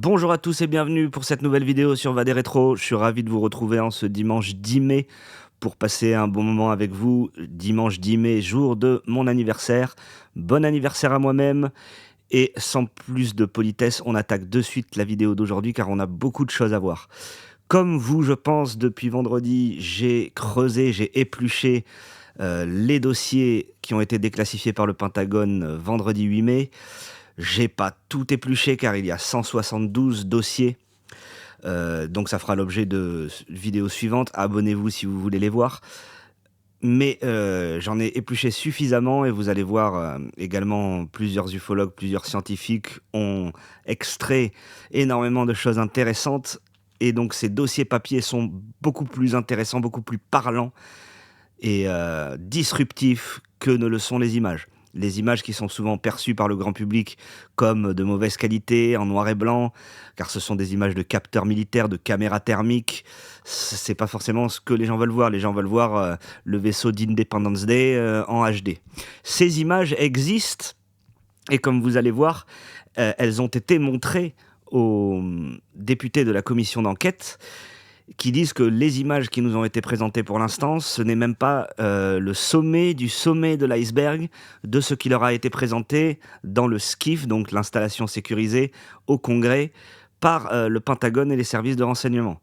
Bonjour à tous et bienvenue pour cette nouvelle vidéo sur Va des Rétros. Je suis ravi de vous retrouver en ce dimanche 10 mai pour passer un bon moment avec vous. Dimanche 10 mai, jour de mon anniversaire. Bon anniversaire à moi-même. Et sans plus de politesse, on attaque de suite la vidéo d'aujourd'hui car on a beaucoup de choses à voir. Comme vous, je pense, depuis vendredi, j'ai creusé, j'ai épluché les dossiers qui ont été déclassifiés par le Pentagone vendredi 8 mai. J'ai pas tout épluché car il y a 172 dossiers. Donc ça fera l'objet de vidéos suivantes. Abonnez-vous si vous voulez les voir. Mais j'en ai épluché suffisamment et vous allez voir également plusieurs ufologues, plusieurs scientifiques ont extrait énormément de choses intéressantes. Et donc ces dossiers papier sont beaucoup plus intéressants, beaucoup plus parlants et disruptifs que ne le sont les images. Les images qui sont souvent perçues par le grand public comme de mauvaise qualité, en noir et blanc, car ce sont des images de capteurs militaires, de caméras thermiques. C'est pas forcément ce que les gens veulent voir. Les gens veulent voir le vaisseau d'Independence Day en HD. Ces images existent et comme vous allez voir, elles ont été montrées aux députés de la commission d'enquête qui disent que les images qui nous ont été présentées pour l'instant, ce n'est même pas le sommet du sommet de l'iceberg de ce qui leur a été présenté dans le SCIF, donc l'installation sécurisée au Congrès, par le Pentagone et les services de renseignement.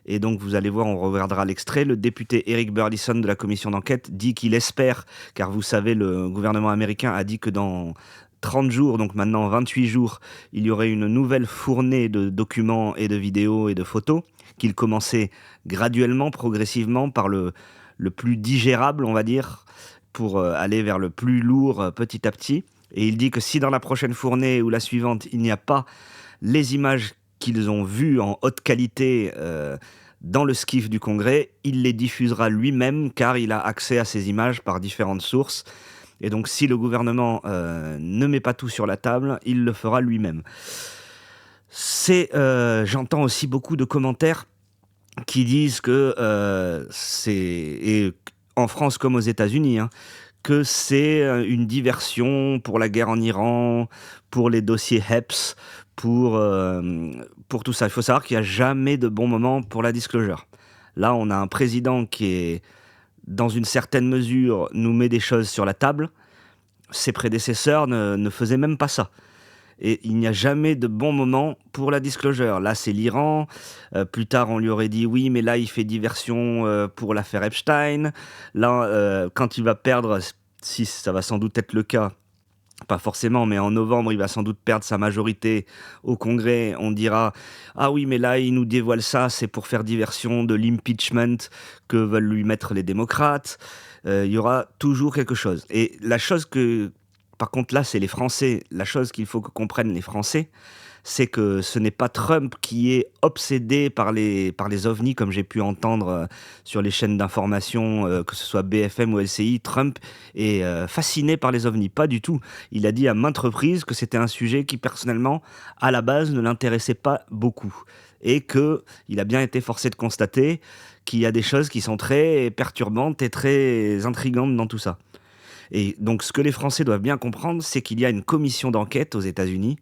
Et donc vous allez voir, on regardera l'extrait, le député Eric Burlison de la commission d'enquête dit qu'il espère, car vous savez, le gouvernement américain a dit que dans 30 jours, donc maintenant 28 jours, il y aurait une nouvelle fournée de documents et de vidéos et de photos, qu'il commençait graduellement, progressivement, par le plus digérable, on va dire, pour aller vers le plus lourd petit à petit. Et il dit que si dans la prochaine fournée ou la suivante, il n'y a pas les images qu'ils ont vues en haute qualité dans le SCIF du Congrès, il les diffusera lui-même car il a accès à ces images par différentes sources. Et donc si le gouvernement ne met pas tout sur la table, il le fera lui-même. J'entends aussi beaucoup de commentaires qui disent que et en France comme aux États-Unis, hein, que c'est une diversion pour la guerre en Iran, pour les dossiers HEPS, pour tout ça. Il faut savoir qu'il n'y a jamais de bon moment pour la disclosure. Là, on a un président qui est, dans une certaine mesure, nous met des choses sur la table. Ses prédécesseurs ne faisaient même pas ça. Et il n'y a jamais de bon moment pour la disclosure. Là, c'est l'Iran. Plus tard, on lui aurait dit oui, mais là, il fait diversion pour l'affaire Epstein. Là, quand il va perdre, si ça va sans doute être le cas, pas forcément, mais en novembre, il va sans doute perdre sa majorité au Congrès. On dira « Ah oui, mais là, il nous dévoile ça, c'est pour faire diversion de l'impeachment que veulent lui mettre les démocrates. » Il y aura toujours quelque chose. Et la chose que... Par contre, là, c'est les Français. La chose qu'il faut que comprennent les Français, c'est que ce n'est pas Trump qui est obsédé par les ovnis, comme j'ai pu entendre sur les chaînes d'information, que ce soit BFM ou LCI. Trump est fasciné par les ovnis. Pas du tout. Il a dit à maintes reprises que c'était un sujet qui, personnellement, à la base, ne l'intéressait pas beaucoup. Et qu'il a bien été forcé de constater qu'il y a des choses qui sont très perturbantes et très intrigantes dans tout ça. Et donc, ce que les Français doivent bien comprendre, c'est qu'il y a une commission d'enquête aux États-Unis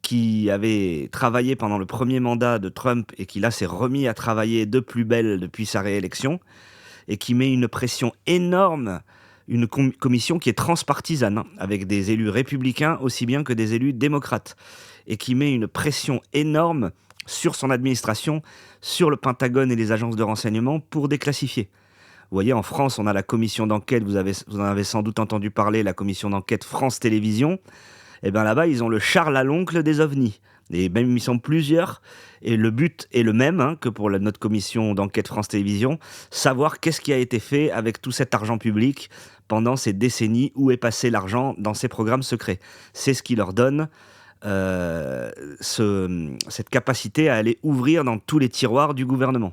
qui avait travaillé pendant le premier mandat de Trump et qui là s'est remis à travailler de plus belle depuis sa réélection et qui met une pression énorme, une commission qui est transpartisane, hein, avec des élus républicains aussi bien que des élus démocrates, et qui met une pression énorme sur son administration, sur le Pentagone et les agences de renseignement pour déclassifier. Vous voyez, en France, on a la commission d'enquête, vous en avez sans doute entendu parler, la commission d'enquête France Télévisions. Et bien là-bas, ils ont le Charles à l'oncle des ovnis. Et même, ils sont plusieurs. Et le but est le même hein, que pour notre commission d'enquête France Télévisions. Savoir qu'est-ce qui a été fait avec tout cet argent public pendant ces décennies, où est passé l'argent dans ces programmes secrets. C'est ce qui leur donne cette capacité à aller ouvrir dans tous les tiroirs du gouvernement.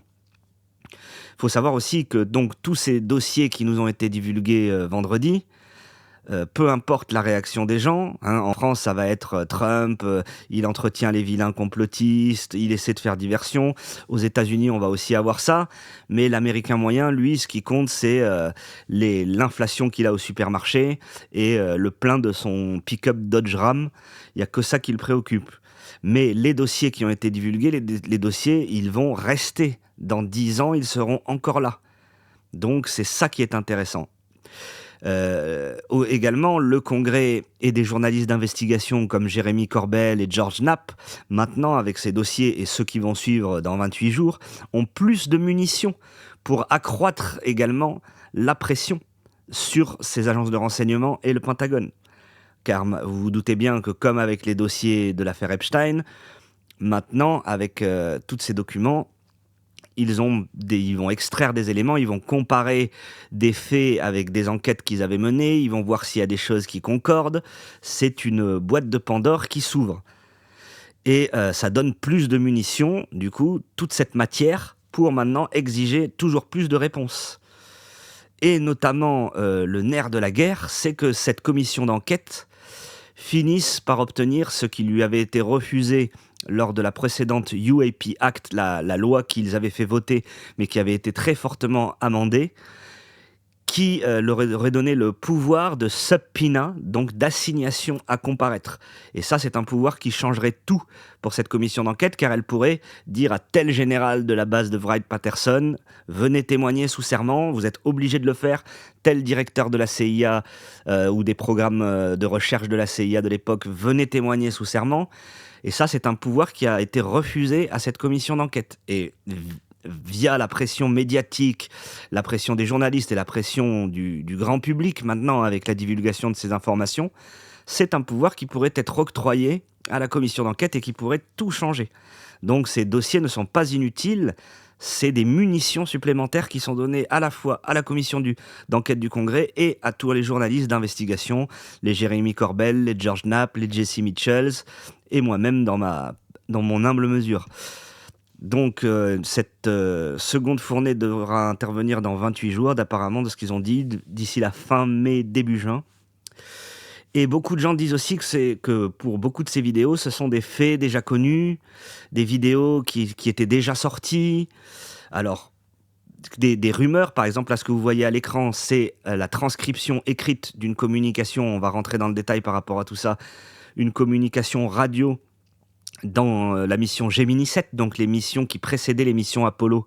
Il faut savoir aussi que donc, tous ces dossiers qui nous ont été divulgués vendredi, peu importe la réaction des gens, hein, en France ça va être Trump, il entretient les vilains complotistes, il essaie de faire diversion. Aux États-Unis on va aussi avoir ça, mais l'Américain moyen, lui, ce qui compte c'est l'inflation qu'il a au supermarché et le plein de son pick-up Dodge Ram. Il n'y a que ça qui le préoccupe. Mais les dossiers qui ont été divulgués, les dossiers, ils vont rester. Dans 10 ans, ils seront encore là. Donc c'est ça qui est intéressant. Également, le Congrès et des journalistes d'investigation comme Jérémy Corbell et George Knapp, maintenant avec ces dossiers et ceux qui vont suivre dans 28 jours, ont plus de munitions pour accroître également la pression sur ces agences de renseignement et le Pentagone. Car vous vous doutez bien que comme avec les dossiers de l'affaire Epstein, maintenant avec tous ces documents, ils vont extraire des éléments, ils vont comparer des faits avec des enquêtes qu'ils avaient menées, ils vont voir s'il y a des choses qui concordent. C'est une boîte de Pandore qui s'ouvre. Et ça donne plus de munitions, du coup, toute cette matière pour maintenant exiger toujours plus de réponses. Et notamment, le nerf de la guerre, c'est que cette commission d'enquête finisse par obtenir ce qui lui avait été refusé lors de la précédente UAP Act, la loi qu'ils avaient fait voter, mais qui avait été très fortement amendée, qui leur aurait donné le pouvoir de subpoena, donc d'assignation à comparaître. Et ça, c'est un pouvoir qui changerait tout pour cette commission d'enquête, car elle pourrait dire à tel général de la base de Wright-Patterson, venez témoigner sous serment, vous êtes obligé de le faire, tel directeur de la CIA ou des programmes de recherche de la CIA de l'époque, venez témoigner sous serment. Et ça, c'est un pouvoir qui a été refusé à cette commission d'enquête. Et via la pression médiatique, la pression des journalistes et la pression du grand public maintenant avec la divulgation de ces informations, c'est un pouvoir qui pourrait être octroyé à la commission d'enquête et qui pourrait tout changer. Donc ces dossiers ne sont pas inutiles, c'est des munitions supplémentaires qui sont données à la fois à la commission d'enquête du Congrès et à tous les journalistes d'investigation, les Jérémy Corbell, les George Knapp, les Jesse Mitchells, et moi-même dans mon humble mesure. Donc cette seconde fournée devra intervenir dans 28 jours, apparemment de ce qu'ils ont dit, d'ici la fin mai, début juin. Et beaucoup de gens disent aussi que pour beaucoup de ces vidéos, ce sont des faits déjà connus, des vidéos qui étaient déjà sorties. Alors, des rumeurs, par exemple, là ce que vous voyez à l'écran, c'est la transcription écrite d'une communication, on va rentrer dans le détail par rapport à tout ça, une communication radio dans la mission Gemini 7, donc les missions qui précédaient les missions Apollo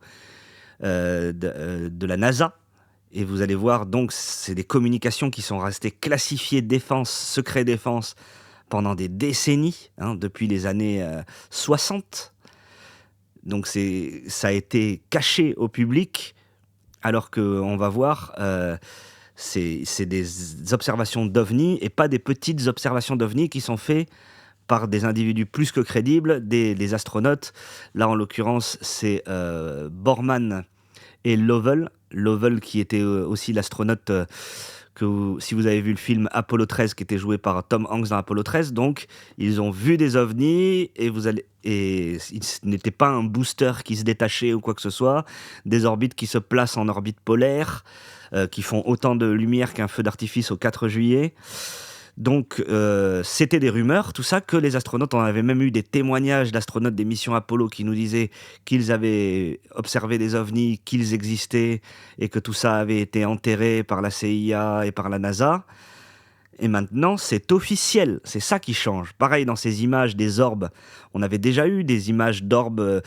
de la NASA. Et vous allez voir, donc, c'est des communications qui sont restées classifiées défense, secret défense, pendant des décennies, depuis les années 60. Donc ça a été caché au public, alors qu'on va voir, c'est des observations d'OVNI, et pas des petites observations d'OVNI qui sont faites par des individus plus que crédibles, des astronautes. Là, en l'occurrence, c'est Borman et Lovell. Lovell qui était aussi l'astronaute si vous avez vu le film Apollo 13 qui était joué par Tom Hanks dans Apollo 13, donc ils ont vu des ovnis et ce n'était pas un booster qui se détachait ou quoi que ce soit, des orbites qui se placent en orbite polaire, qui font autant de lumière qu'un feu d'artifice au 4 juillet. Donc, c'était des rumeurs, tout ça, que les astronautes, on avait même eu des témoignages d'astronautes des missions Apollo qui nous disaient qu'ils avaient observé des ovnis, qu'ils existaient, et que tout ça avait été enterré par la CIA et par la NASA. Et maintenant, c'est officiel, c'est ça qui change. Pareil, dans ces images des orbes, on avait déjà eu des images d'orbes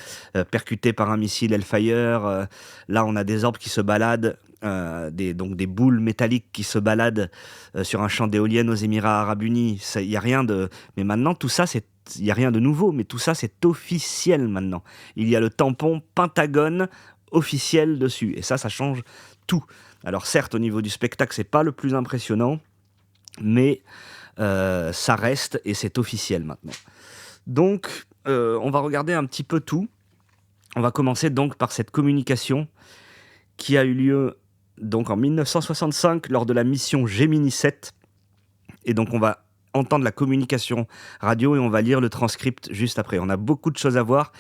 percutés par un missile Hellfire. Là, on a des orbes qui se baladent, donc des boules métalliques qui se baladent sur un champ d'éoliennes aux Émirats Arabes Unis. Il y a rien de... Mais maintenant, tout ça, il n'y a rien de nouveau, mais tout ça, c'est officiel maintenant. Il y a le tampon Pentagone officiel dessus. Et ça change tout. Alors certes, au niveau du spectacle, c'est pas le plus impressionnant, mais ça reste et c'est officiel maintenant. Donc, on va regarder un petit peu tout. On va commencer donc par cette communication qui a eu lieu donc en 1965 lors de la mission Gemini 7. Et donc, on va entendre la communication radio et on va lire le transcript juste après. On a beaucoup de choses à voir.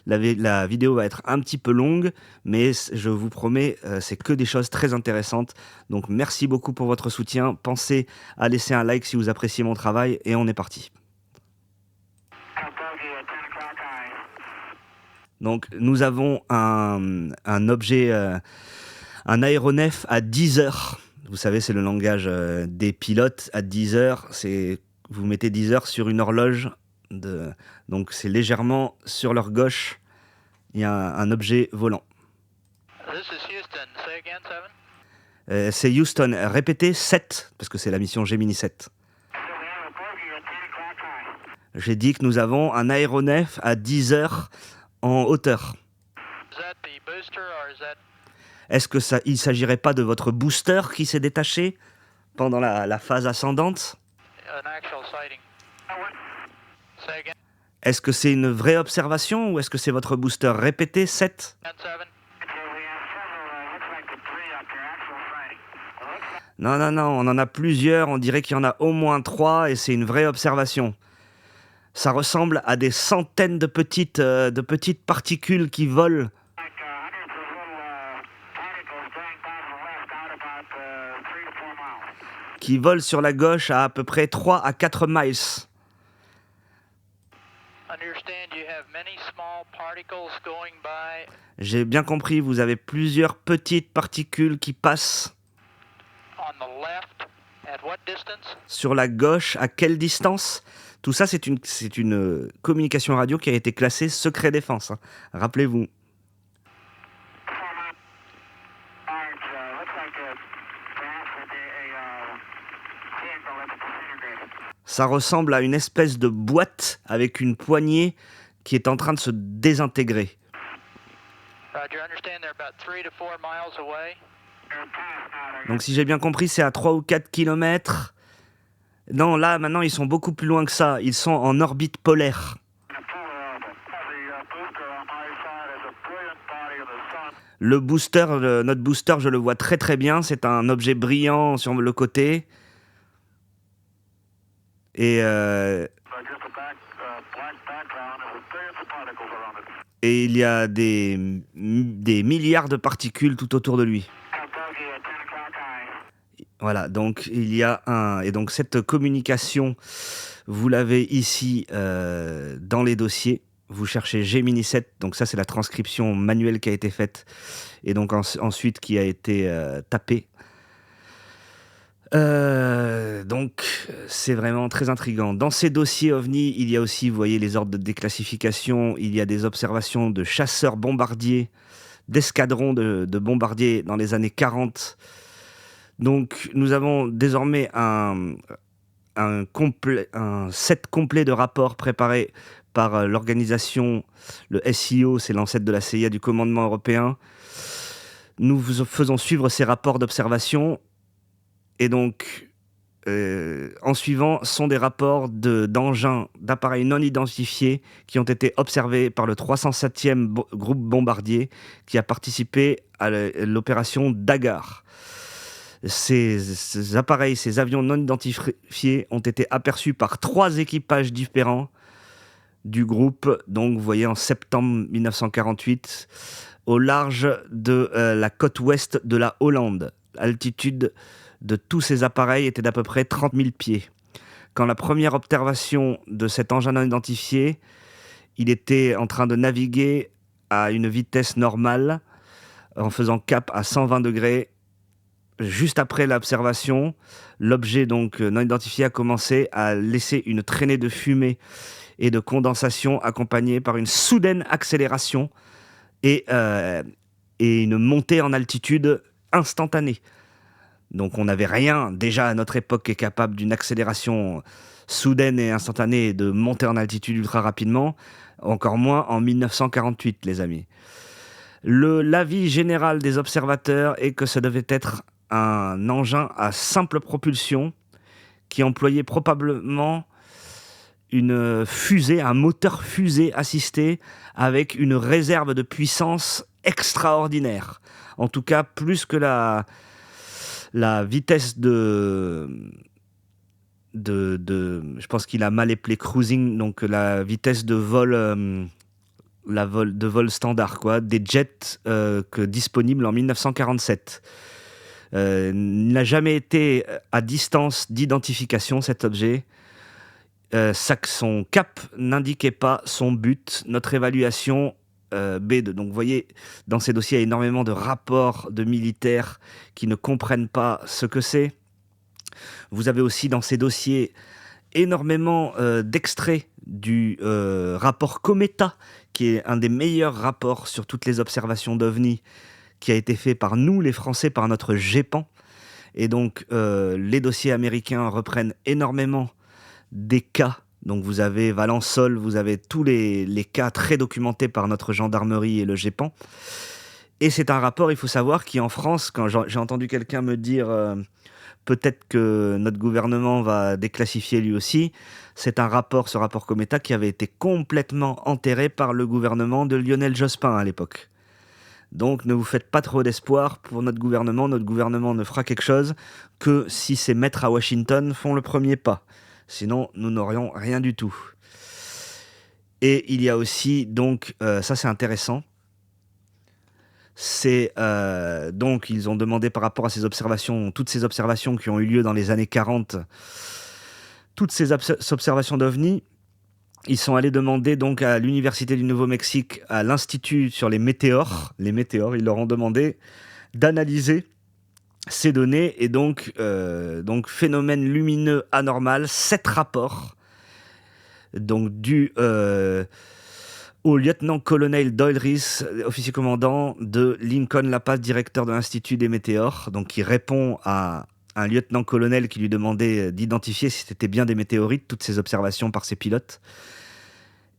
La vidéo va être un petit peu longue, mais je vous promets, c'est que des choses très intéressantes. Donc merci beaucoup pour votre soutien. Pensez à laisser un like si vous appréciez mon travail et on est parti. Donc nous avons un objet, un aéronef à 10 heures. Vous savez, c'est le langage des pilotes. À 10 heures, vous mettez 10 heures sur une horloge Donc c'est légèrement sur leur gauche, il y a un objet volant. This is Houston. Say again, 7. C'est Houston, répétez 7, parce que c'est la mission Gemini 7. J'ai dit que nous avons un aéronef à 10 heures en hauteur. Is that the booster or is that Est-ce que il ne s'agirait pas de votre booster qui s'est détaché pendant la phase ascendante? an actual sighting? Say again, Est-ce que c'est une vraie observation ou est-ce que c'est votre booster? Répétez 7. 7. Non, on en a plusieurs, on dirait qu'il y en a au moins 3 et c'est une vraie observation. Ça ressemble à des centaines de petites particules qui volent. Qui volent sur la gauche à peu près 3 à 4 miles. Understand you have many small particles going by J'ai bien compris, vous avez plusieurs petites particules qui passent on the left. At what distance? sur la gauche. À quelle distance? Tout ça, c'est une communication radio qui a été classée secret défense, hein. Rappelez-vous. Ça ressemble à une espèce de boîte avec une poignée qui est en train de se désintégrer. Roger, understand they're about 3 to 4 miles away. Donc si j'ai bien compris, c'est à 3 ou 4 kilomètres. Non, là, maintenant, ils sont beaucoup plus loin que ça. Ils sont en orbite polaire. Le booster, notre booster, je le vois très très bien. C'est un objet brillant sur le côté. Et il y a des milliards de particules tout autour de lui. Voilà, donc il y a et donc cette communication, vous l'avez ici dans les dossiers. Vous cherchez Gemini 7, donc ça c'est la transcription manuelle qui a été faite et donc ensuite qui a été tapée. Donc c'est vraiment très intriguant. Dans ces dossiers OVNI, il y a aussi, vous voyez, les ordres de déclassification, il y a des observations de chasseurs bombardiers, d'escadrons de bombardiers dans les années 40. Donc nous avons désormais un set complet de rapports préparés par l'organisation, le SIO, c'est l'ancêtre de la CIA, du commandement européen. Nous faisons suivre ces rapports d'observation. Et donc, en suivant, sont des rapports d'engins, d'appareils non identifiés qui ont été observés par le 307e groupe bombardier qui a participé à l'opération Dagar. Ces appareils, ces avions non identifiés ont été aperçus par 3 équipages différents du groupe, donc vous voyez en septembre 1948, au large de la côte ouest de la Hollande. L'altitude de tous ces appareils était d'à peu près 30 000 pieds. Quand la première observation de cet engin non identifié, il était en train de naviguer à une vitesse normale, en faisant cap à 120 degrés. Juste après l'observation, l'objet donc non identifié a commencé à laisser une traînée de fumée et de condensation accompagnée par une soudaine accélération et une montée en altitude instantanée. Donc on n'avait rien déjà à notre époque qui est capable d'une accélération soudaine et instantanée et de monter en altitude ultra rapidement, encore moins en 1948, les amis. L'avis général des observateurs est que ça devait être un engin à simple propulsion qui employait probablement une fusée, un moteur fusée assisté avec une réserve de puissance extraordinaire. En tout cas, plus que la vitesse de je pense qu'il a mal appelé cruising, donc la vitesse de vol, de vol standard, quoi, des jets disponibles en 1947. Il n'a jamais été à distance d'identification, cet objet. Son cap n'indiquait pas son but. Notre évaluation B2. Donc vous voyez, dans ces dossiers, il y a énormément de rapports de militaires qui ne comprennent pas ce que c'est. Vous avez aussi dans ces dossiers énormément d'extraits du rapport Cometa, qui est un des meilleurs rapports sur toutes les observations d'OVNI, qui a été fait par nous, les Français, par notre GEPAN. Et donc, les dossiers américains reprennent énormément des cas. Donc, vous avez Valençol, vous avez tous les cas très documentés par notre gendarmerie et le GEPAN. Et c'est un rapport, il faut savoir, qui en France, quand j'ai entendu quelqu'un me dire peut-être que notre gouvernement va déclassifier lui aussi, c'est un rapport, ce rapport Cometa, qui avait été complètement enterré par le gouvernement de Lionel Jospin à l'époque. Donc ne vous faites pas trop d'espoir pour notre gouvernement ne fera quelque chose que si ces maîtres à Washington font le premier pas. Sinon, nous n'aurions rien du tout. Et il y a aussi, donc, ça c'est intéressant, c'est donc ils ont demandé par rapport à ces observations, toutes ces observations qui ont eu lieu dans les années 40, toutes ces observations d'OVNI, ils sont allés demander donc à l'Université du Nouveau-Mexique, à l'Institut sur les météores, ils leur ont demandé d'analyser ces données et donc phénomène lumineux anormal, 7 rapports, donc dus au lieutenant-colonel Doyle Reese, officier commandant de Lincoln La Paz, directeur de l'Institut des météores, donc qui répond à un lieutenant-colonel qui lui demandait d'identifier si c'était bien des météorites, toutes ces observations par ses pilotes.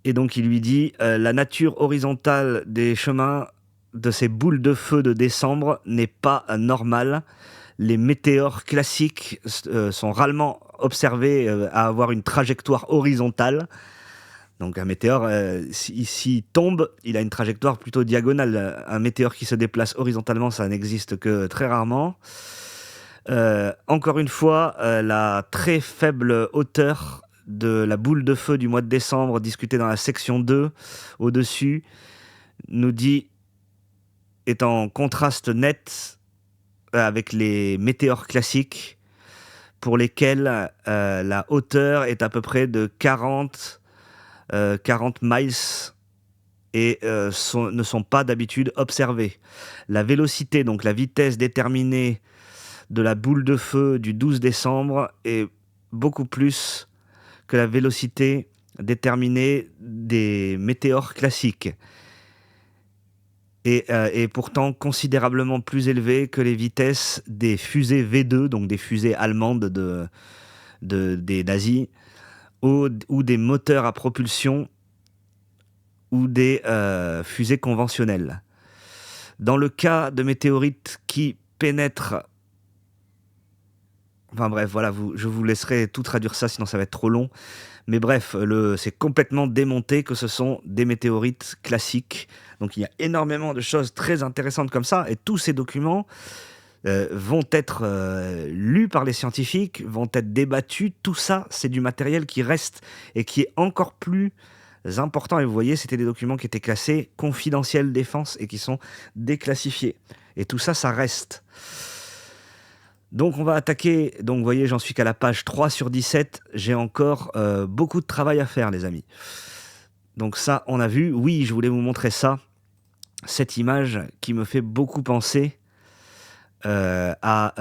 Et donc il lui dit la nature horizontale des chemins de ces boules de feu de décembre n'est pas normale. Les météores classiques sont rarement observés à avoir une trajectoire horizontale. Donc un météore, s'il tombe, il a une trajectoire plutôt diagonale. Un météore qui se déplace horizontalement, ça n'existe que très rarement. Encore une fois, la très faible hauteur de la boule de feu du mois de décembre, discutée dans la section 2, au-dessus, nous dit, est en contraste net avec les météores classiques, pour lesquels la hauteur est à peu près de 40 miles et ne sont pas d'habitude observés. La vélocité, donc la vitesse déterminée de la boule de feu du 12 décembre est beaucoup plus que la vélocité déterminée des météores classiques et est pourtant considérablement plus élevée que les vitesses des fusées V2, donc des fusées allemandes des nazis, ou des moteurs à propulsion ou des fusées conventionnelles. Dans le cas de météorites qui pénètrent... Enfin bref, voilà, je vous laisserai tout traduire ça, sinon ça va être trop long. Mais bref, c'est complètement démonté que ce sont des météorites classiques. Donc il y a énormément de choses très intéressantes comme ça, et tous ces documents vont être lus par les scientifiques, vont être débattus. Tout ça, c'est du matériel qui reste et qui est encore plus important. Et vous voyez, c'était des documents qui étaient classés confidentiels défense et qui sont déclassifiés. Et tout ça, ça reste. Donc on va attaquer, donc vous voyez, j'en suis qu'à la page 3 sur 17, j'ai encore beaucoup de travail à faire, les amis. Donc ça, on a vu. Oui, je voulais vous montrer ça, cette image qui me fait beaucoup penser à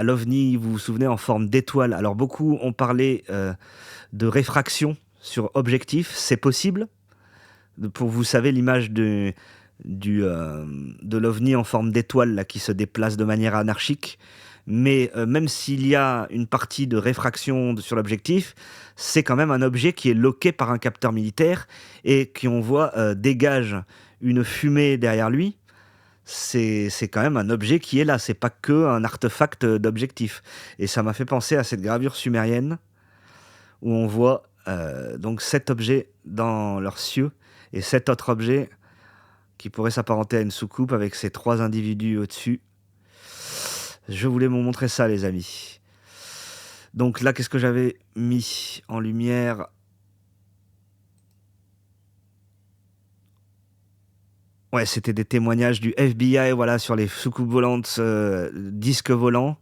l'OVNI, vous vous souvenez, en forme d'étoile. Alors beaucoup ont parlé de réfraction sur objectif, c'est possible. Pour vous savez, l'image de l'OVNI en forme d'étoile là, qui se déplace de manière anarchique. Mais même s'il y a une partie de réfraction sur l'objectif, c'est quand même un objet qui est loqué par un capteur militaire et qui, on voit, dégage une fumée derrière lui. C'est quand même un objet qui est là, c'est pas que un artefact d'objectif. Et ça m'a fait penser à cette gravure sumérienne où on voit donc cet objet dans leurs cieux et cet autre objet qui pourrait s'apparenter à une soucoupe avec ces 3 individus au-dessus. Je voulais vous montrer ça, les amis. Donc là, qu'est-ce que j'avais mis en lumière ? Ouais, c'était des témoignages du FBI, voilà, sur les soucoupes volantes, disques volants,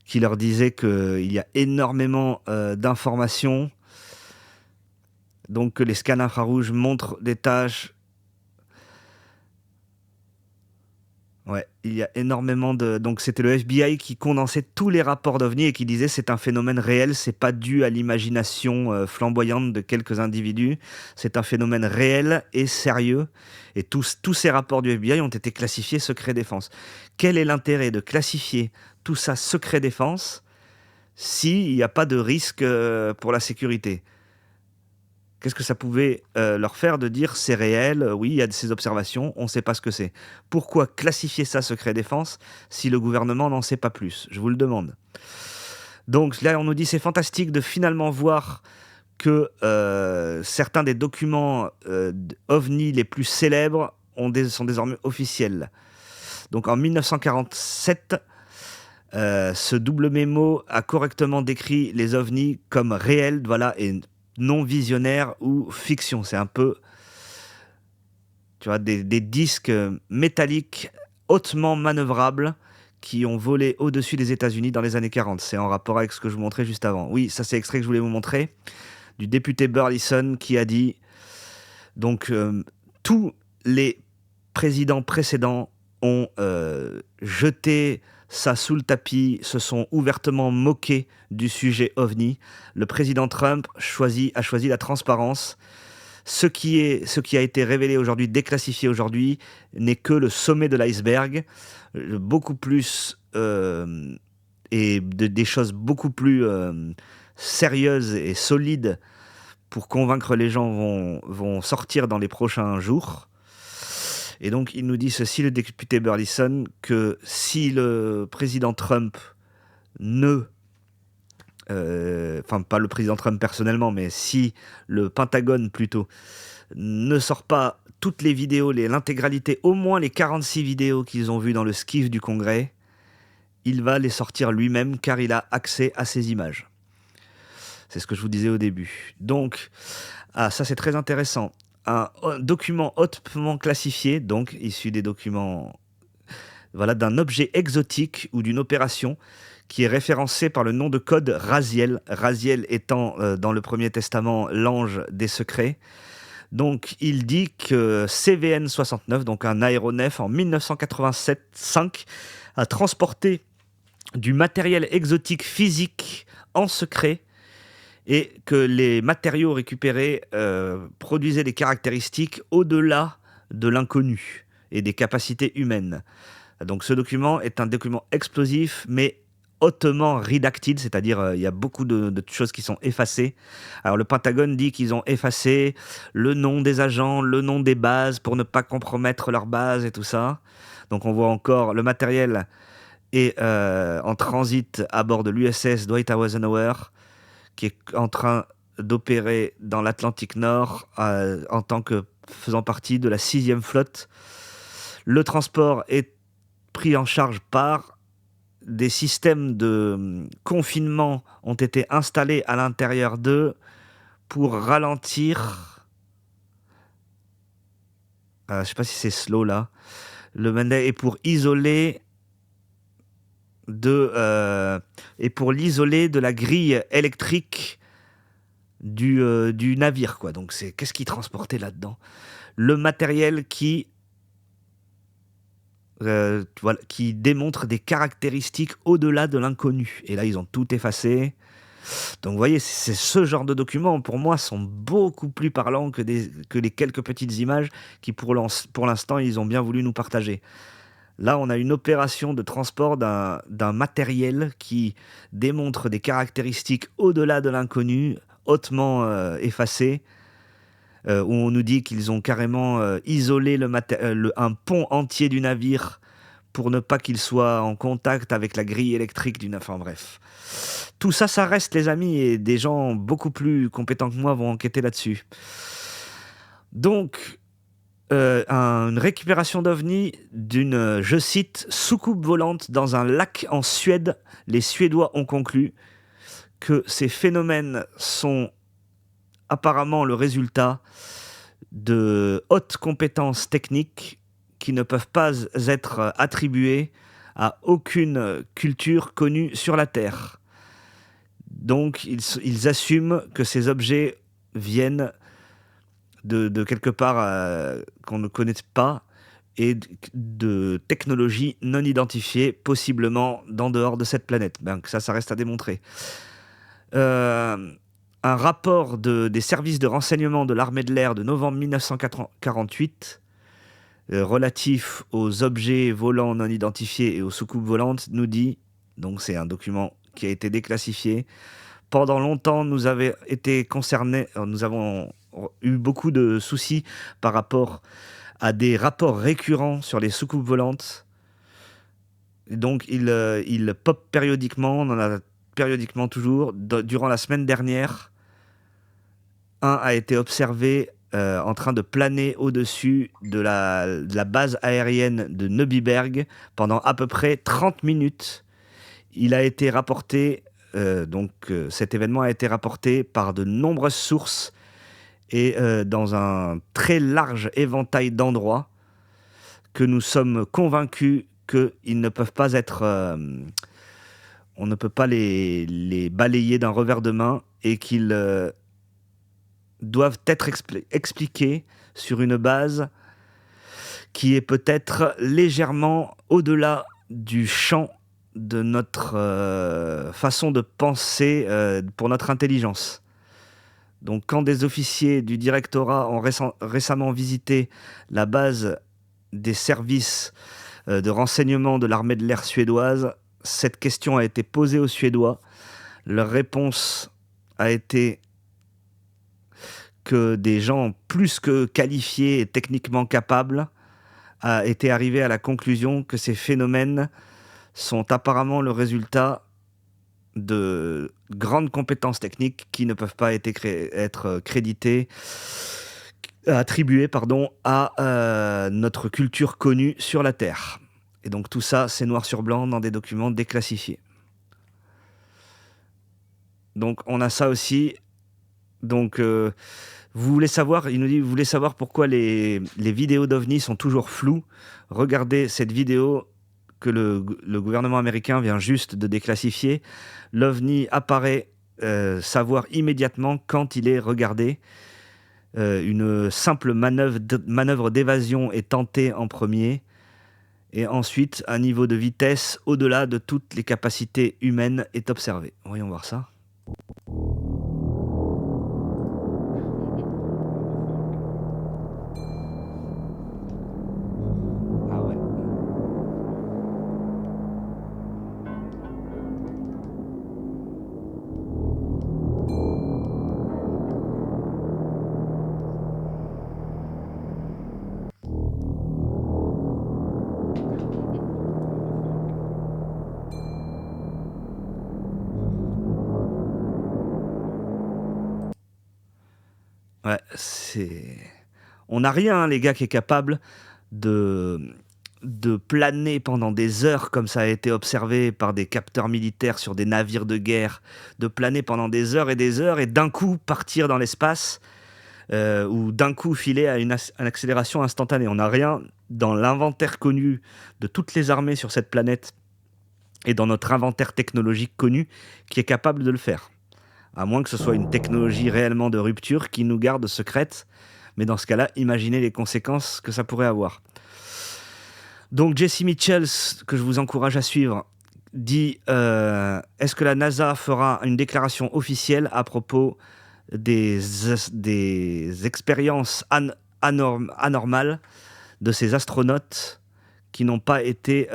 qui leur disaient qu'il y a énormément d'informations. Donc que les scans infrarouges montrent des tâches. Ouais, il y a énormément de donc c'était le FBI qui condensait tous les rapports d'OVNI et qui disait: «C'est un phénomène réel, c'est pas dû à l'imagination, flamboyante de quelques individus. C'est un phénomène réel et sérieux» et tous ces rapports du FBI ont été classifiés secret défense. Quel est l'intérêt de classifier tout ça secret défense s'il y a pas de risque, pour la sécurité? Qu'est-ce que ça pouvait, leur faire de dire: «C'est réel, oui, il y a de ces observations, on ne sait pas ce que c'est». Pourquoi classifier ça secret défense si le gouvernement n'en sait pas plus? Je vous le demande. Donc là, on nous dit: «C'est fantastique de finalement voir que, certains des documents, d OVNI les plus célèbres sont désormais officiels». Donc en 1947, ce double mémo a correctement décrit les ovnis comme réels, voilà, et non visionnaires ou fiction. C'est un peu, tu vois, des disques métalliques hautement manœuvrables qui ont volé au-dessus des États-Unis dans les années 40. C'est en rapport avec ce que je vous montrais juste avant. Oui, ça c'est l'extrait que je voulais vous montrer, du député Burleson qui a dit donc tous les présidents précédents ont jeté ça sous le tapis, se sont ouvertement moqués du sujet OVNI. Le président Trump a choisi la transparence. Ce qui a été révélé aujourd'hui, déclassifié aujourd'hui, n'est que le sommet de l'iceberg. Beaucoup plus et des choses beaucoup plus sérieuses et solides pour convaincre les gens vont sortir dans les prochains jours. Et donc, il nous dit ceci, le député Burleson, que si le président Trump ne... Enfin, pas le président Trump personnellement, mais si le Pentagone, plutôt, ne sort pas toutes les vidéos, l'intégralité, au moins les 46 vidéos qu'ils ont vues dans le SCIF du Congrès, il va les sortir lui-même, car il a accès à ces images. C'est ce que je vous disais au début. Donc, ça c'est très intéressant. Un document hautement classifié, donc issu des documents, voilà, d'un objet exotique ou d'une opération qui est référencé par le nom de code Raziel. Raziel étant dans le Premier Testament l'ange des secrets. Donc il dit que CVN 69, donc un aéronef en 1987-5, a transporté du matériel exotique physique en secret et que les matériaux récupérés produisaient des caractéristiques au-delà de l'inconnu et des capacités humaines. Donc ce document est un document explosif, mais hautement redacted, c'est-à-dire il y a beaucoup de choses qui sont effacées. Alors le Pentagone dit qu'ils ont effacé le nom des agents, le nom des bases pour ne pas compromettre leurs bases et tout ça. Donc on voit encore le matériel est en transit à bord de l'USS Dwight Eisenhower, qui est en train d'opérer dans l'Atlantique Nord en tant que faisant partie de la 6e flotte. Le transport est pris en charge par des systèmes de confinement ont été installés à l'intérieur d'eux pour ralentir. Je ne sais pas si c'est slow là. Le mandat est pour isoler l'isoler de la grille électrique du navire, quoi. Donc qu'est-ce qui transportait là-dedans? Le matériel voilà, qui démontre des caractéristiques au-delà de l'inconnu. Et là, ils ont tout effacé. Donc, vous voyez, c'est ce genre de documents, pour moi, sont beaucoup plus parlants que les quelques petites images qui, pour l'instant, ils ont bien voulu nous partager. Là, on a une opération de transport d'un matériel qui démontre des caractéristiques au-delà de l'inconnu, hautement effacées, où on nous dit qu'ils ont carrément isolé un pont entier du navire pour ne pas qu'il soit en contact avec la grille électrique du navire. Enfin bref. Tout ça, ça reste, les amis, et des gens beaucoup plus compétents que moi vont enquêter là-dessus. Donc, une récupération d'OVNI d'une, je cite, soucoupe volante dans un lac en Suède. Les Suédois ont conclu que ces phénomènes sont apparemment le résultat de hautes compétences techniques qui ne peuvent pas être attribuées à aucune culture connue sur la Terre. Donc ils assument que ces objets viennent de quelque part qu'on ne connaît pas et de technologies non identifiées, possiblement d'en dehors de cette planète. Ben, ça reste à démontrer. Un rapport des services de renseignement de l'armée de l'air de novembre 1948 relatif aux objets volants non identifiés et aux soucoupes volantes nous dit, donc c'est un document qui a été déclassifié, pendant longtemps nous avons été concernés, nous avons eu beaucoup de soucis par rapport à des rapports récurrents sur les soucoupes volantes. Et donc il pop périodiquement, on en a périodiquement toujours. Durant la semaine dernière, un a été observé en train de planer au-dessus de la base aérienne de Neubiberg pendant à peu près 30 minutes. Il a été rapporté, cet événement a été rapporté par de nombreuses sources et dans un très large éventail d'endroits que nous sommes convaincus qu'ils ne peuvent pas être... on ne peut pas les balayer d'un revers de main et qu'ils doivent être expliqués sur une base qui est peut-être légèrement au-delà du champ de notre façon de penser pour notre intelligence. Donc quand des officiers du directorat ont récemment visité la base des services de renseignement de l'armée de l'air suédoise, cette question a été posée aux Suédois. Leur réponse a été que des gens plus que qualifiés et techniquement capables a été arrivé à la conclusion que ces phénomènes sont apparemment le résultat de grandes compétences techniques qui ne peuvent pas être attribuées à notre culture connue sur la Terre. Et donc tout ça, c'est noir sur blanc dans des documents déclassifiés. Donc on a ça aussi. Donc vous voulez savoir, il nous dit, vous voulez savoir pourquoi les vidéos d'OVNI sont toujours floues. Regardez cette vidéo que le gouvernement américain vient juste de déclassifier. L'OVNI apparaît savoir immédiatement quand il est regardé. Une simple manœuvre d'évasion est tentée en premier. Et ensuite, un niveau de vitesse au-delà de toutes les capacités humaines est observé. Voyons voir ça. Ah ouais. Ouais, on n'a rien, les gars, qui est capable de planer pendant des heures, comme ça a été observé par des capteurs militaires sur des navires de guerre, de planer pendant des heures et d'un coup partir dans l'espace, ou d'un coup filer à une accélération instantanée. On n'a rien dans l'inventaire connu de toutes les armées sur cette planète et dans notre inventaire technologique connu qui est capable de le faire. À moins que ce soit une technologie réellement de rupture qui nous garde secrète. Mais dans ce cas-là, imaginez les conséquences que ça pourrait avoir. Donc Jesse Mitchell, que je vous encourage à suivre, dit est-ce que la NASA fera une déclaration officielle à propos des expériences anormales de ces astronautes qui n'ont pas été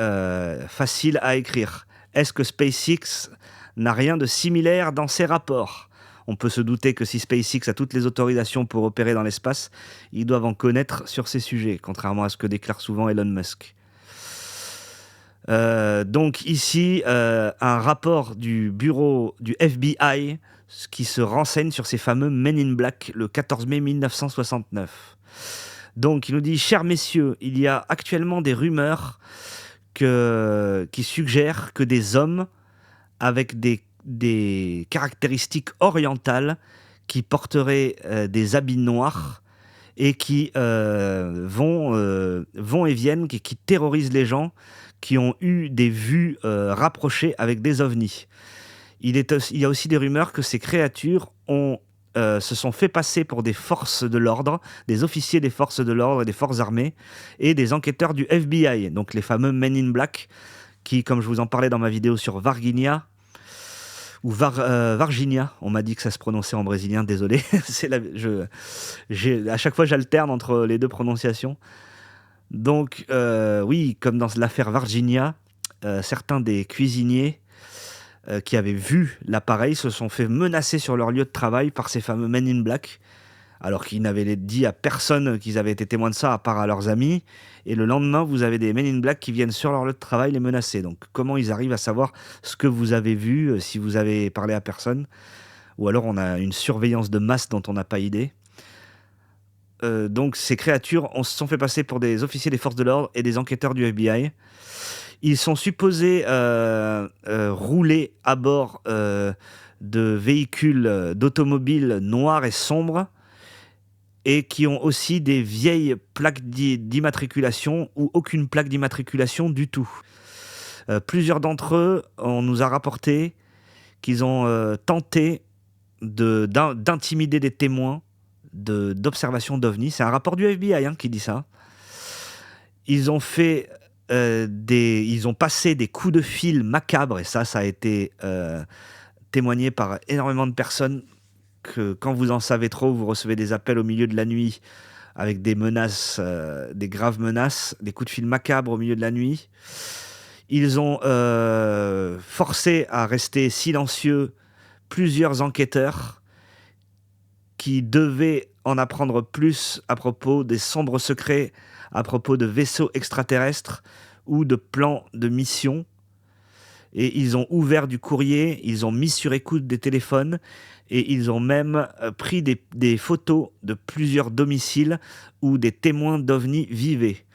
faciles à écrire? Est-ce que SpaceX n'a rien de similaire dans ses rapports? On peut se douter que si SpaceX a toutes les autorisations pour opérer dans l'espace, ils doivent en connaître sur ces sujets, contrairement à ce que déclare souvent Elon Musk. Donc ici, un rapport du bureau du FBI qui se renseigne sur ces fameux Men in Black le 14 mai 1969. Donc il nous dit « Chers messieurs, il y a actuellement des rumeurs qui suggèrent que des hommes avec des caractéristiques orientales qui porteraient des habits noirs et qui vont et viennent, qui terrorisent les gens, qui ont eu des vues rapprochées avec des ovnis. Il y a aussi des rumeurs que ces créatures ont se sont fait passer pour des forces de l'ordre, des officiers des forces de l'ordre et des forces armées, et des enquêteurs du FBI, donc les fameux Men in Black, qui, comme je vous en parlais dans ma vidéo sur Varginha, ou Varginha, on m'a dit que ça se prononçait en brésilien, désolé. À chaque fois j'alterne entre les deux prononciations. Donc oui, comme dans l'affaire Varginha, certains des cuisiniers qui avaient vu l'appareil se sont fait menacer sur leur lieu de travail par ces fameux Men in Black, alors qu'ils n'avaient dit à personne qu'ils avaient été témoins de ça, à part à leurs amis. Et le lendemain, vous avez des Men in Black qui viennent sur leur lieu de travail les menacer. Donc comment ils arrivent à savoir ce que vous avez vu, si vous avez parlé à personne? Ou alors on a une surveillance de masse dont on n'a pas idée. Donc ces créatures se sont fait passer pour des officiers des forces de l'ordre et des enquêteurs du FBI. Ils sont supposés rouler à bord de véhicules, d'automobiles noirs et sombres, et qui ont aussi des vieilles plaques d'immatriculation ou aucune plaque d'immatriculation du tout. Plusieurs d'entre eux, on nous a rapporté qu'ils ont tenté d'intimider des témoins d'observation d'OVNI. C'est un rapport du FBI qui dit ça. Ils ont fait ils ont passé des coups de fil macabres, et ça a été témoigné par énormément de personnes, que quand vous en savez trop, vous recevez des appels au milieu de la nuit avec des menaces, des graves menaces, des coups de fil macabres au milieu de la nuit. Ils ont forcé à rester silencieux plusieurs enquêteurs qui devaient en apprendre plus à propos des sombres secrets, à propos de vaisseaux extraterrestres ou de plans de mission. Et ils ont ouvert du courrier, ils ont mis sur écoute des téléphones, et ils ont même pris des photos de plusieurs domiciles où des témoins d'OVNI vivaient.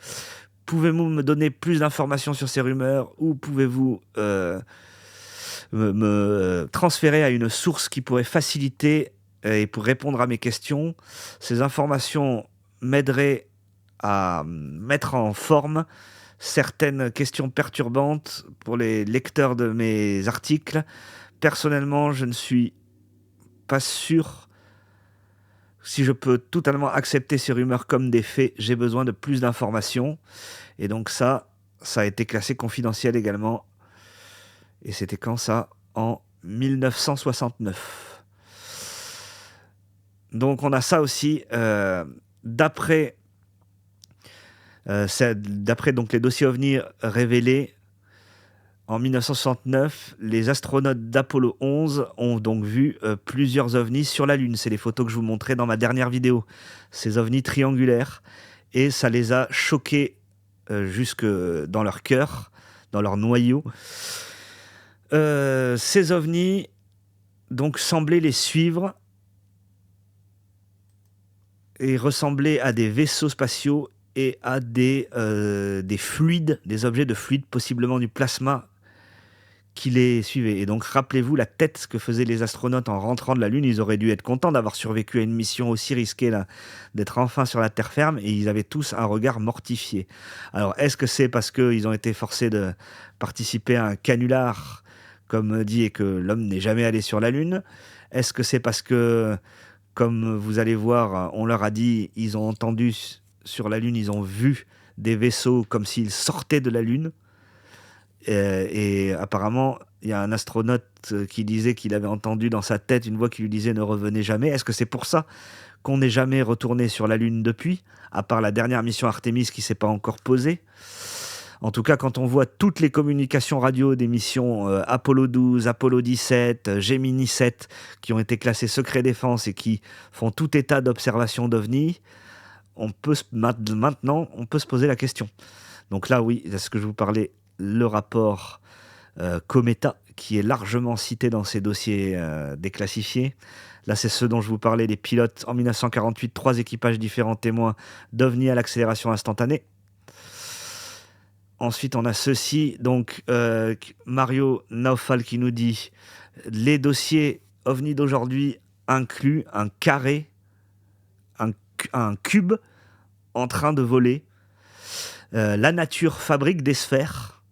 Pouvez-vous me donner plus d'informations sur ces rumeurs, ou pouvez-vous me transférer à une source qui pourrait faciliter et pour répondre à mes questions? Ces informations m'aideraient à mettre en forme certaines questions perturbantes pour les lecteurs de mes articles. Personnellement, je ne suis pas sûr si je peux totalement accepter ces rumeurs comme des faits. J'ai besoin de plus d'informations. Et donc ça a été classé confidentiel également. Et c'était quand ça? En 1969. Donc on a ça aussi, d'après donc les dossiers OVNI révélés en 1969, les astronautes d'Apollo 11 ont donc vu plusieurs ovnis sur la Lune. C'est les photos que je vous montrais dans ma dernière vidéo. Ces ovnis triangulaires, et ça les a choqués jusque dans leur cœur, dans leur noyau. Ces ovnis donc semblaient les suivre et ressemblaient à des vaisseaux spatiaux et à des fluides, des objets de fluide, possiblement du plasma, qui les suivaient. Et donc rappelez-vous la tête que faisaient les astronautes en rentrant de la Lune. Ils auraient dû être contents d'avoir survécu à une mission aussi risquée, là, d'être enfin sur la terre ferme, et ils avaient tous un regard mortifié. Alors est-ce que c'est parce qu'ils ont été forcés de participer à un canular, comme dit, et que l'homme n'est jamais allé sur la Lune? Est-ce que c'est parce que, comme vous allez voir, on leur a dit, ils ont entendu sur la Lune, ils ont vu des vaisseaux comme s'ils sortaient de la Lune? Et apparemment, il y a un astronaute qui disait qu'il avait entendu dans sa tête une voix qui lui disait « ne revenez jamais ». Est-ce que c'est pour ça qu'on n'est jamais retourné sur la Lune depuis, à part la dernière mission Artemis qui ne s'est pas encore posée? En tout cas, quand on voit toutes les communications radio des missions Apollo 12, Apollo 17, Gemini 7, qui ont été classées secret défense et qui font tout état d'observation d'OVNI, maintenant, on peut se poser la question. Donc là, oui, c'est ce que je vous parlais, le rapport Cometa, qui est largement cité dans ces dossiers déclassifiés. Là, c'est ce dont je vous parlais, les pilotes en 1948, 3 équipages différents témoins d'OVNI à l'accélération instantanée. Ensuite, on a ceci, donc Mario Naufal qui nous dit « Les dossiers OVNI d'aujourd'hui incluent un carré, un cube en train de voler. La nature fabrique des sphères.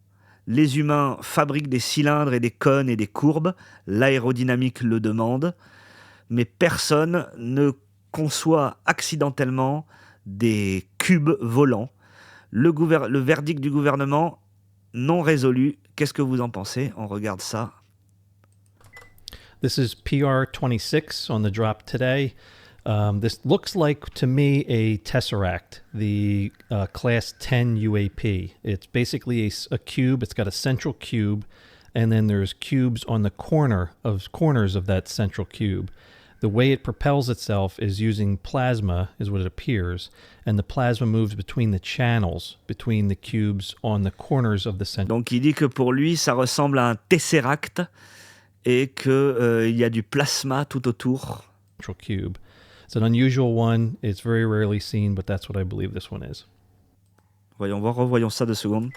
Les humains fabriquent des cylindres et des cônes et des courbes. L'aérodynamique le demande. mais personne ne conçoit accidentellement des cubes volants. Le verdict du gouvernement non résolu. Qu'est-ce que vous en pensez? On regarde ça. This is PR26 on the drop today. This looks like to me a tesseract, the class 10 UAP. It's basically a cube. It's got a central cube, and then there's cubes on the corners of that central cube. The way it propels itself is using plasma, is what it appears, and the plasma moves between the channels, between the cubes on the corners of the central. Donc il dit que pour lui, ça ressemble à un tesseract et qu'il y a du plasma tout autour. Cube. It's an unusual one. It's very rarely seen, but that's what I believe this one is. Voyons voir, revoyons ça 2 secondes.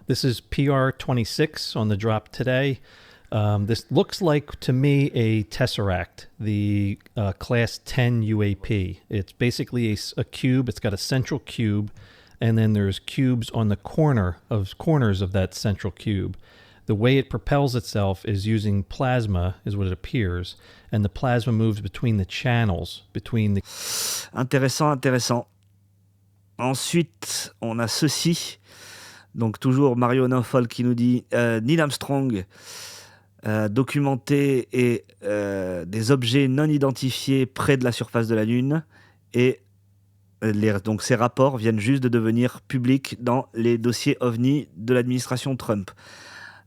This is PR26 on the drop today. This looks like to me a tesseract, the class 10 UAP. It's basically a cube. It's got a central cube, and then there's cubes on the corners of that central cube. The way it propels itself is using plasma, is what it appears, and the plasma moves between the channels, between the... Intéressant. Ensuite, on a ceci. Donc toujours Mario Nofol qui nous dit Neil Armstrong documenté et des objets non identifiés près de la surface de la Lune, et donc ces rapports viennent juste de devenir publics dans les dossiers OVNI de l'administration Trump.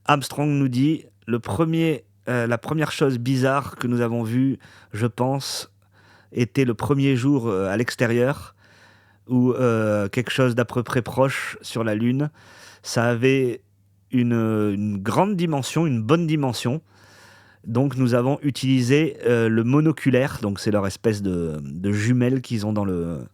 Armstrong nous dit la première chose bizarre que nous avons vue, je pense, était le premier jour à l'extérieur, ou quelque chose d'à peu près proche sur la Lune. Ça avait une grande dimension, une bonne dimension. Donc nous avons utilisé le monoculaire, donc c'est leur espèce de jumelle qu'ils ont dans le...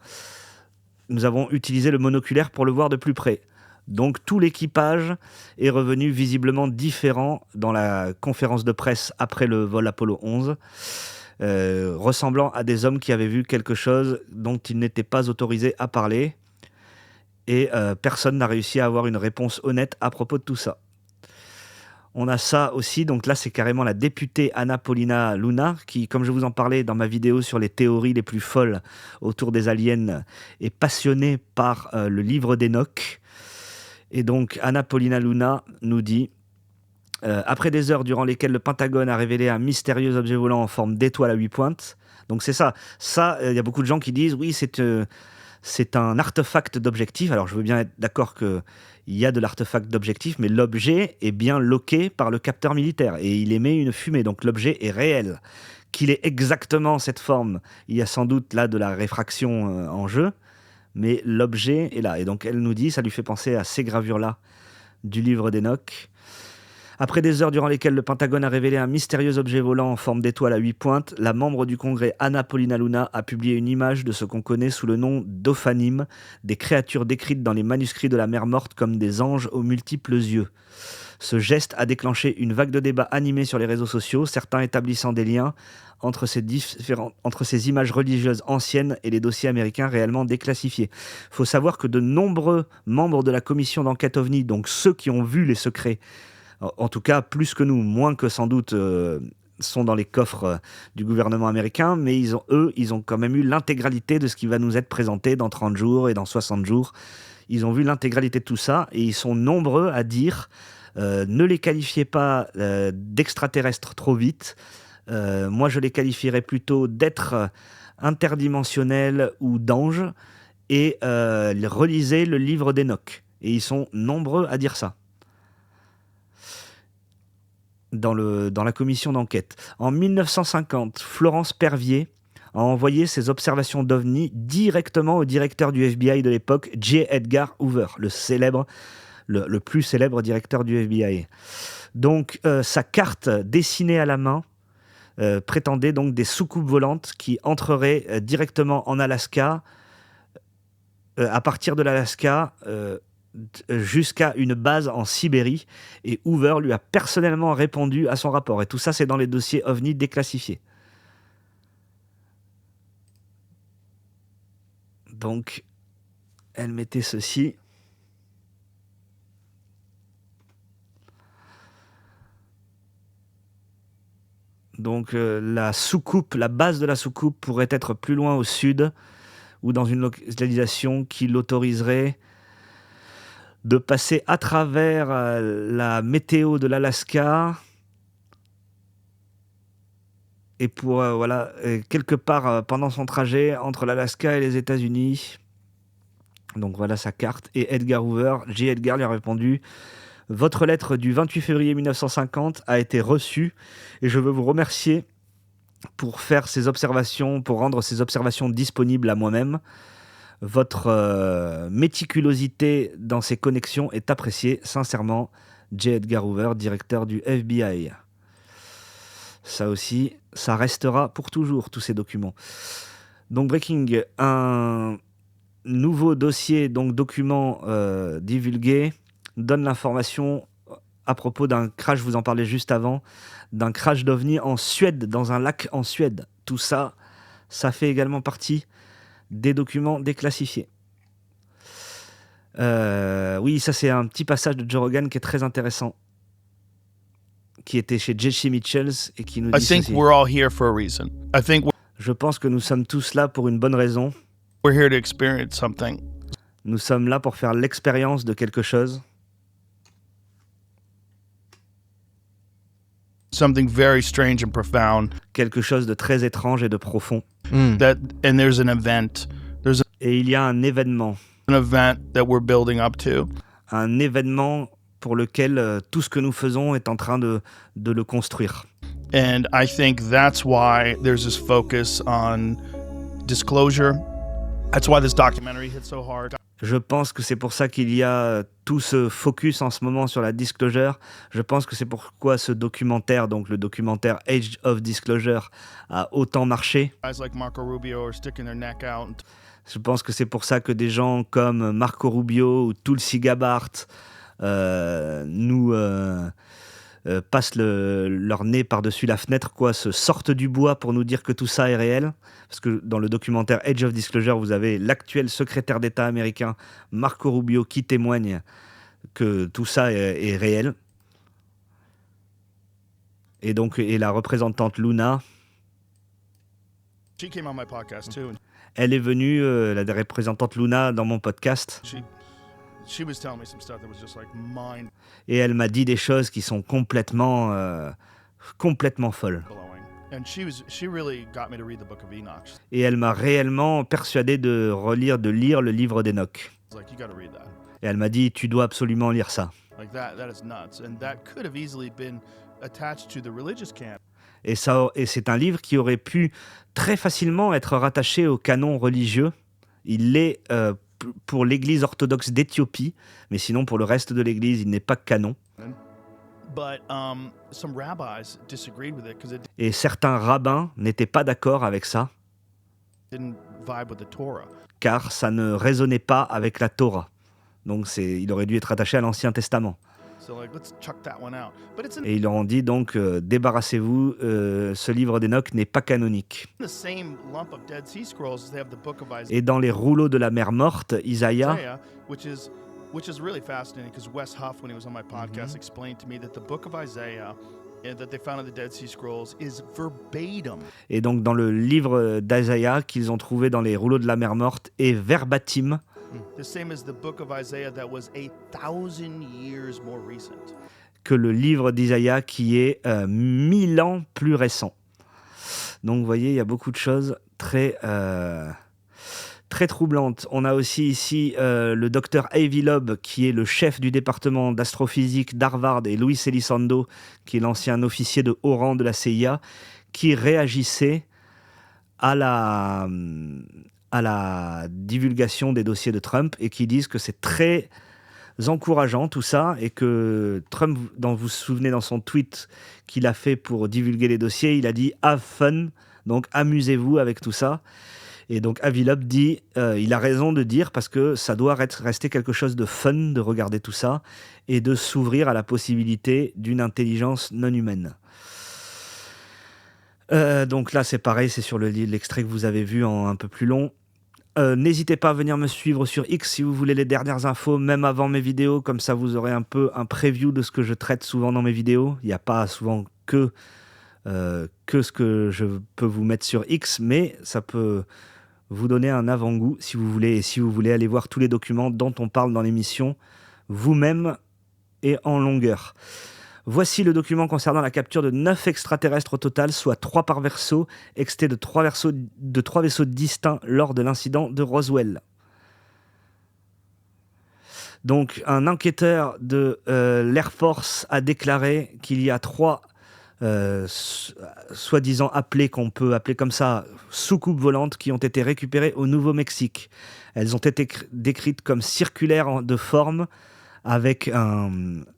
Nous avons utilisé le monoculaire pour le voir de plus près. Donc tout l'équipage est revenu visiblement différent dans la conférence de presse après le vol Apollo 11, ressemblant à des hommes qui avaient vu quelque chose dont ils n'étaient pas autorisés à parler, et personne n'a réussi à avoir une réponse honnête à propos de tout ça. On a ça aussi, donc là c'est carrément la députée Anna Paulina Luna, qui, comme je vous en parlais dans ma vidéo sur les théories les plus folles autour des aliens, est passionnée par le livre d'Enoch. Et donc Anna Paulina Luna nous dit après des heures durant lesquelles le Pentagone a révélé un mystérieux objet volant en forme d'étoile à 8 pointes. Donc c'est ça, y a beaucoup de gens qui disent oui, c'est un artefact d'objectif. Alors je veux bien être d'accord qu'il y a de l'artefact d'objectif, mais l'objet est bien loqué par le capteur militaire et il émet une fumée, donc l'objet est réel. Qu'il ait exactement cette forme, il y a sans doute là de la réfraction en jeu, mais l'objet est là. Et donc elle nous dit, ça lui fait penser à ces gravures-là du livre d'Enoch. Après des heures durant lesquelles le Pentagone a révélé un mystérieux objet volant en forme d'étoile à 8 pointes, la membre du Congrès Anna Paulina Luna a publié une image de ce qu'on connaît sous le nom d'Ophanim, des créatures décrites dans les manuscrits de la mer morte comme des anges aux multiples yeux. Ce geste a déclenché une vague de débats animés sur les réseaux sociaux, certains établissant des liens entre ces images religieuses anciennes et les dossiers américains réellement déclassifiés. Il faut savoir que de nombreux membres de la commission d'enquête OVNI, donc ceux qui ont vu les secrets, en tout cas plus que nous, moins que sans doute sont dans les coffres du gouvernement américain, mais ils ont quand même eu l'intégralité de ce qui va nous être présenté dans 30 jours et dans 60 jours. Ils ont vu l'intégralité de tout ça et ils sont nombreux à dire ne les qualifiez pas d'extraterrestres trop vite. Moi, je les qualifierais plutôt d'êtres interdimensionnels ou d'anges, et relisez le livre d'Enoch. Et ils sont nombreux à dire ça dans la commission d'enquête. En 1950, Florence Pervier a envoyé ses observations d'OVNI directement au directeur du FBI de l'époque, J. Edgar Hoover, le plus célèbre directeur du FBI. Donc, sa carte dessinée à la main prétendait donc des soucoupes volantes qui entreraient directement en Alaska, à partir de l'Alaska, jusqu'à une base en Sibérie, et Hoover lui a personnellement répondu à son rapport. Et tout ça, c'est dans les dossiers OVNI déclassifiés. Donc, elle mettait ceci. Donc la soucoupe, la base de la soucoupe pourrait être plus loin au sud ou dans une localisation qui l'autoriserait de passer à travers la météo de l'Alaska et pour quelque part pendant son trajet entre l'Alaska et les États-Unis. Donc voilà sa carte. Et Edgar Hoover, J. Edgar lui a répondu: votre lettre du 28 février 1950 a été reçue et je veux vous remercier pour faire ces observations, pour rendre ces observations disponibles à moi-même. Votre méticulosité dans ces connexions est appréciée. Sincèrement, J. Edgar Hoover, directeur du FBI. Ça aussi, ça restera pour toujours, tous ces documents. Donc Breaking, un nouveau dossier, donc document divulgué, donne l'information à propos d'un crash, je vous en parlais juste avant, d'un crash d'OVNI en Suède, dans un lac en Suède. Tout ça, ça fait également partie des documents déclassifiés. Oui, ça c'est un petit passage de Joe Rogan qui est très intéressant, qui était chez J.C. Mitchells et qui nous dit ceci. we're all here for a reason. I think Je pense que nous sommes tous là pour une bonne raison. we're here to experience something. Nous sommes là pour faire l'expérience de quelque chose. Something very strange and profound. Quelque chose de très étrange et de profond. Mm. And there's an event. There's Et il y a un event that we're building up to. Un événement pour lequel tout ce que nous faisons est en train de le construire. And I think that's why there's this focus on disclosure. That's why this documentary hit so hard. Je pense que c'est pour ça qu'il y a tout ce focus en ce moment sur la disclosure. Je pense que c'est pourquoi ce documentaire, donc le documentaire Age of Disclosure, a autant marché. Guys like Marco Rubio are sticking their neck out. Je pense que c'est pour ça que des gens comme Marco Rubio ou Tulsi Gabbard nous passent leur nez par-dessus la fenêtre, se sortent du bois pour nous dire que tout ça est réel. Parce que dans le documentaire Age of Disclosure, vous avez l'actuel secrétaire d'État américain Marco Rubio qui témoigne que tout ça est réel. Et donc, et la représentante Luna, She came on my podcast too. And elle est venue, la représentante Luna, dans mon podcast. she was telling me some stuff that was just like mind Et elle m'a dit des choses qui sont complètement folles. blowing. And she really got me to read the book of Enoch. Et elle m'a réellement persuadé de lire le livre d'Enoch. It's like, you got to read that. Et elle m'a dit, tu dois absolument lire ça. Like that is nuts. And that could have easily been attached to the religious camp. Et c'est un livre qui aurait pu très facilement être rattaché au canon religieux. Il l'est pour l'Église orthodoxe d'Éthiopie, mais sinon pour le reste de l'Église, il n'est pas canon. But some rabbis disagreed with it because it Et certains rabbins n'étaient pas d'accord avec ça, didn't vibe with the Torah. car ça ne résonnait pas avec la Torah. Donc il aurait dû être attaché à l'Ancien Testament. So like, let's chuck that one out. But it's in Et ils leur ont dit donc, débarrassez-vous, ce livre d'Enoch n'est pas canonique. the same lump of Dead Sea Scrolls as they have the book of Et dans les rouleaux de la mer morte, Isaïa, Isaiah, which is really fascinating because Wes Huff, when he was on my podcast, explained to me that the book of Isaiah and that they found in the Dead Sea Scrolls is verbatim. et donc dans le livre d'Isaïa qu'ils ont trouvé dans les rouleaux de la mer morte, est verbatim, The same as the book of Isaiah that was 1,000 years more recent. que le livre d'Isaïa qui est 1000 ans plus récent. Donc vous voyez, il y a beaucoup de choses très troublantes. On a aussi ici le docteur Avi Loeb, qui est le chef du département d'astrophysique d'Harvard, et Luis Elizondo, qui est l'ancien officier de haut rang de la CIA, qui réagissait à la divulgation des dossiers de Trump et qui disent que c'est très encourageant tout ça et que Trump, vous vous souvenez dans son tweet qu'il a fait pour divulguer les dossiers, il a dit « have fun », donc amusez-vous avec tout ça. Et donc Avi Loeb dit, il a raison de dire, parce que ça doit rester quelque chose de fun de regarder tout ça et de s'ouvrir à la possibilité d'une intelligence non humaine. Donc là c'est pareil, c'est sur l'extrait que vous avez vu en un peu plus long. N'hésitez pas à venir me suivre sur X si vous voulez les dernières infos, même avant mes vidéos, comme ça vous aurez un peu un preview de ce que je traite souvent dans mes vidéos. Il n'y a pas souvent que que ce que je peux vous mettre sur X, mais ça peut vous donner un avant-goût si vous voulez aller voir tous les documents dont on parle dans l'émission vous-même et en longueur. Voici le document concernant la capture de 9 extraterrestres au total, soit 3 par vaisseau, extrait de 3 vaisseaux distincts lors de l'incident de Roswell. Donc, un enquêteur de l'Air Force a déclaré qu'il y a 3 soi-disant qu'on peut appeler comme ça, soucoupes volantes qui ont été récupérées au Nouveau-Mexique. Elles ont été décrites comme circulaires de forme, avec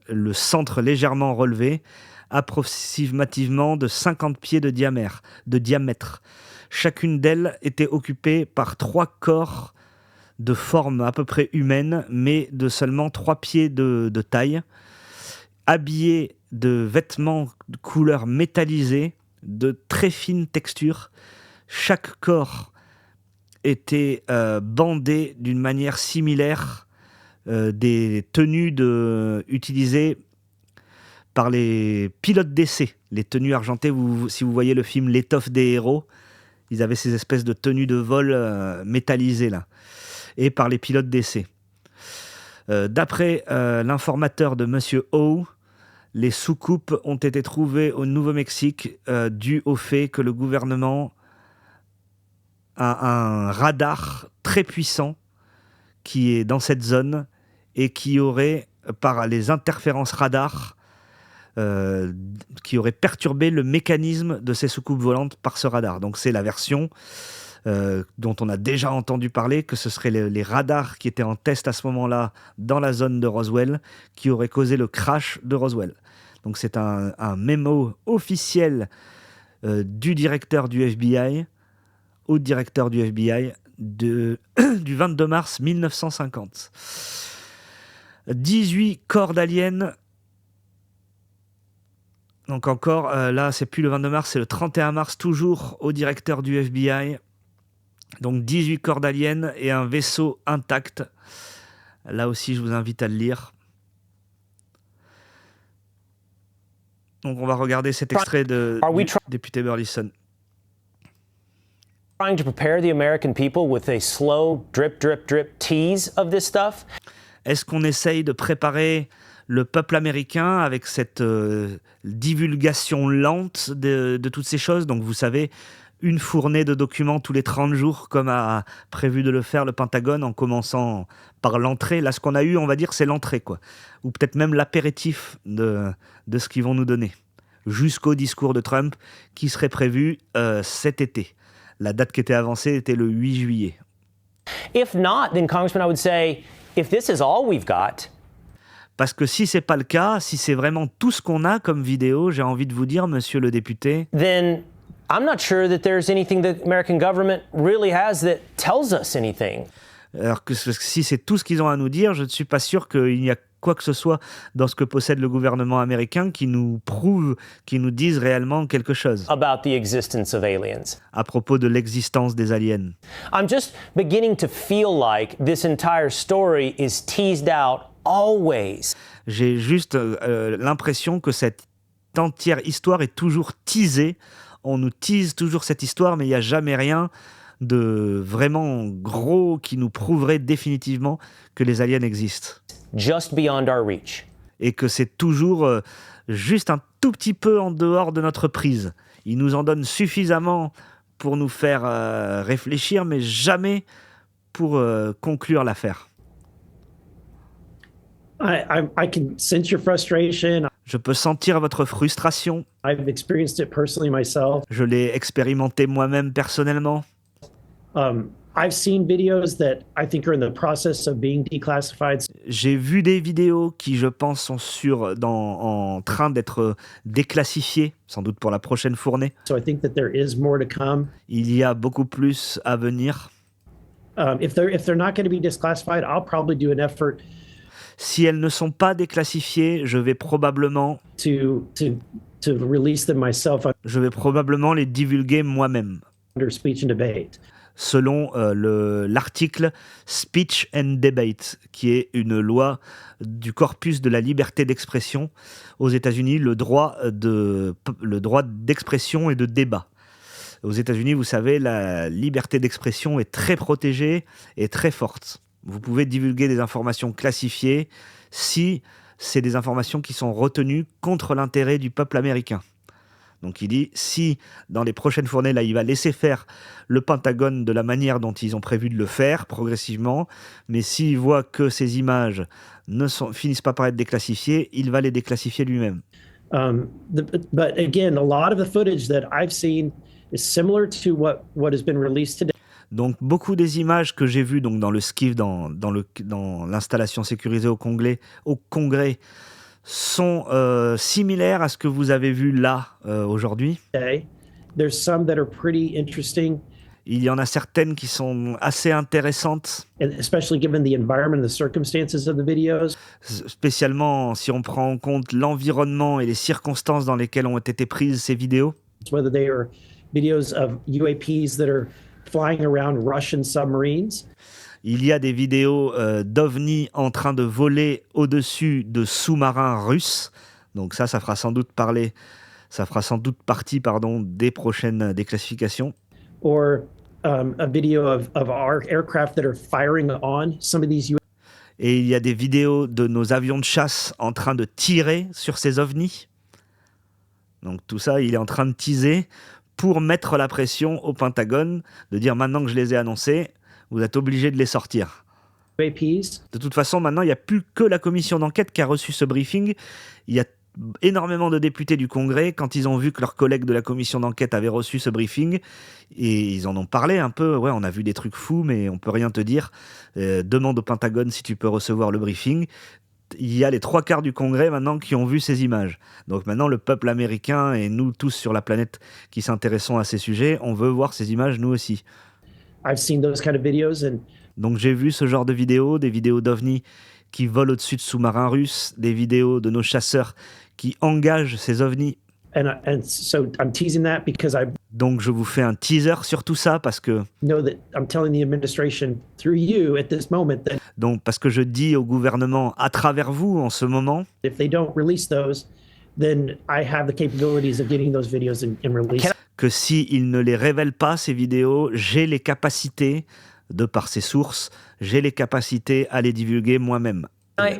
le centre légèrement relevé, approximativement de 50 pieds de diamètre. Chacune d'elles était occupée par 3 corps de forme à peu près humaine, mais de seulement 3 pieds de taille, habillés de vêtements de couleur métallisée, de très fine texture. Chaque corps était bandé d'une manière similaire des tenues utilisées par les pilotes d'essai. Les tenues argentées, si vous voyez le film L'étoffe des héros, ils avaient ces espèces de tenues de vol métallisées là, et par les pilotes d'essai. D'après l'informateur de Monsieur O, les soucoupes ont été trouvées au Nouveau-Mexique dû au fait que le gouvernement a un radar très puissant qui est dans cette zone et qui aurait, par les interférences radar, qui aurait perturbé le mécanisme de ces soucoupes volantes par ce radar. Donc c'est la version dont on a déjà entendu parler, que ce seraient les radars qui étaient en test à ce moment-là dans la zone de Roswell qui auraient causé le crash de Roswell. Donc c'est un mémo officiel du directeur du FBI au directeur du FBI du 22 mars 1950. 18 corps d'aliens. Donc encore, là c'est plus le 22 mars, c'est le 31 mars, toujours au directeur du FBI. Donc 18 corps d'aliens et un vaisseau intact. Là aussi je vous invite à le lire. Donc on va regarder cet extrait du député Burleson. Trying to prepare the American people with a slow drip, drip, drip tease of this stuff? Est-ce qu'on essaye de préparer le peuple américain avec cette divulgation lente de toutes ces choses? Donc vous savez, une fournée de documents tous les 30 jours, comme a prévu de le faire le Pentagone, en commençant par l'entrée. Là, ce qu'on a eu, on va dire, c'est l'entrée, quoi. Ou peut-être même l'apéritif de ce qu'ils vont nous donner, jusqu'au discours de Trump, qui serait prévu cet été. La date qui était avancée était le 8 juillet. If not, then Congressman, I would say, if this is all we've got, parce que si c'est pas le cas, si c'est vraiment tout ce qu'on a comme vidéo, j'ai envie de vous dire, monsieur le député, then I'm not sure that there's anything the American government really has that tells us anything. Alors que si c'est tout ce qu'ils ont à nous dire, je ne suis pas sûr qu'il y a quoi que ce soit dans ce que possède le gouvernement américain qui nous prouve, qui nous dise réellement quelque chose About the existence of aliens. à propos de l'existence des aliens. I'm just beginning to feel like this entire story is teased out always. J'ai juste l'impression que cette entière histoire est toujours teasée. On nous tease toujours cette histoire, mais il n'y a jamais rien de vraiment gros qui nous prouverait définitivement que les aliens existent. Just beyond our reach. Et que c'est toujours juste un tout petit peu en dehors de notre prise. Ils nous en donnent suffisamment pour nous faire réfléchir, mais jamais pour conclure l'affaire. I can sense your frustration. Je peux sentir votre frustration. I've experienced it personally myself. Je l'ai expérimenté moi-même personnellement. I've seen videos that I think are in the process of being declassified. J'ai vu des vidéos qui, je pense, sont en train d'être déclassifiées, sans doute pour la prochaine fournée. So I think that there is more to come. Il y a beaucoup plus à venir. If they're not going to be declassified, I'll probably do an effort. Si elles ne sont pas déclassifiées, je vais probablement to release them myself les divulguer moi-même. under speech and debate. selon l'article Speech and Debate, qui est une loi du corpus de la liberté d'expression aux États-Unis, le droit d'expression et de débat. Aux États-Unis, vous savez, la liberté d'expression est très protégée et très forte. Vous pouvez divulguer des informations classifiées si c'est des informations qui sont retenues contre l'intérêt du peuple américain. Donc il dit, si dans les prochaines fournées, là, il va laisser faire le Pentagone de la manière dont ils ont prévu de le faire, progressivement, mais s'il voit que ces images finissent pas par être déclassifiées, il va les déclassifier lui-même. But again, a lot of the footage that I've seen is similar to what has been released today. Donc beaucoup des images que j'ai vues donc, dans le SCIF, dans l'installation sécurisée au Congrès sont similaires à ce que vous avez vu là aujourd'hui. There's some that are pretty interesting. Il y en a certaines qui sont assez intéressantes. And especially given the environment and the circumstances of the videos. Spécialement si on prend en compte l'environnement et les circonstances dans lesquelles ont été prises ces vidéos. Whether they are videos of UAPs that are flying around Russian submarines. Il y a des vidéos d'OVNI en train de voler au-dessus de sous-marins russes. Donc ça fera sans doute partie des prochaines déclassifications. Or a video of our aircraft that are firing on some of these UAPs. Et il y a des vidéos de nos avions de chasse en train de tirer sur ces ovnis. Donc tout ça, il est en train de teaser pour mettre la pression au Pentagone, de dire maintenant que je les ai annoncés, vous êtes obligés de les sortir. UAPs. De toute façon, maintenant, il n'y a plus que la commission d'enquête qui a reçu ce briefing. Il y a énormément de députés du Congrès, quand ils ont vu que leurs collègues de la commission d'enquête avaient reçu ce briefing, et ils en ont parlé un peu, ouais, on a vu des trucs fous, mais on peut rien te dire, demande au Pentagone si tu peux recevoir le briefing. Il y a les 3/4 du Congrès maintenant qui ont vu ces images. Donc maintenant, le peuple américain et nous tous sur la planète qui s'intéressons à ces sujets, on veut voir ces images nous aussi. I've seen those kind of videos and donc j'ai vu ce genre de vidéos, des vidéos d'OVNI qui volent au-dessus de sous-marins russes, des vidéos de nos chasseurs qui engagent ces ovnis. And so I'm teasing that because I Donc je vous fais un teaser sur tout ça parce que know that I'm telling the administration through you at this moment that donc parce que je dis au gouvernement à travers vous en ce moment, if they don't release those, then I have the capabilities of getting those videos and release. Que s'ils ne les révèlent pas, ces vidéos, j'ai les capacités, de par ces sources, j'ai les capacités à les divulguer moi-même. I,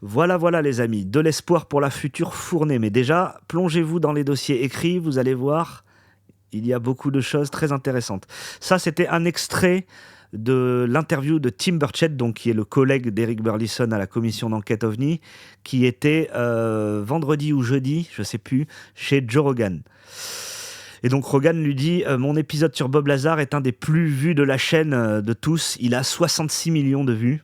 Voilà les amis, de l'espoir pour la future fournée. Mais déjà, plongez-vous dans les dossiers écrits, vous allez voir, il y a beaucoup de choses très intéressantes. Ça, c'était un extrait de l'interview de Tim Burchett, donc, qui est le collègue d'Eric Burlison à la commission d'enquête OVNI, qui était vendredi ou jeudi, je ne sais plus, chez Joe Rogan. Et donc Rogan lui dit mon épisode sur Bob Lazar est un des plus vus de la chaîne de tous, il a 66 millions de vues.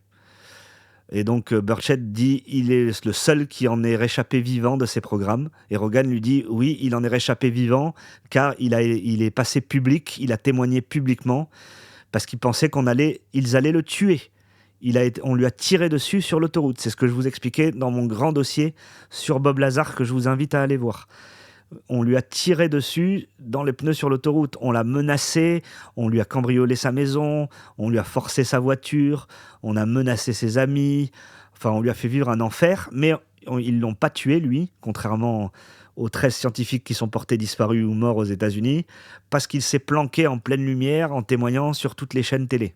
Et donc Burchett dit il est le seul qui en est réchappé vivant de ces programmes. Et Rogan lui dit oui, il en est réchappé vivant car il est passé public, il a témoigné publiquement parce qu'il pensait ils allaient le tuer. On lui a tiré dessus sur l'autoroute. C'est ce que je vous expliquais dans mon grand dossier sur Bob Lazar que je vous invite à aller voir. On lui a tiré dessus dans les pneus sur l'autoroute, on l'a menacé, on lui a cambriolé sa maison, on lui a forcé sa voiture, on a menacé ses amis, enfin on lui a fait vivre un enfer, mais ils ne l'ont pas tué lui, contrairement aux 13 scientifiques qui sont portés disparus ou morts aux États-Unis, parce qu'il s'est planqué en pleine lumière en témoignant sur toutes les chaînes télé.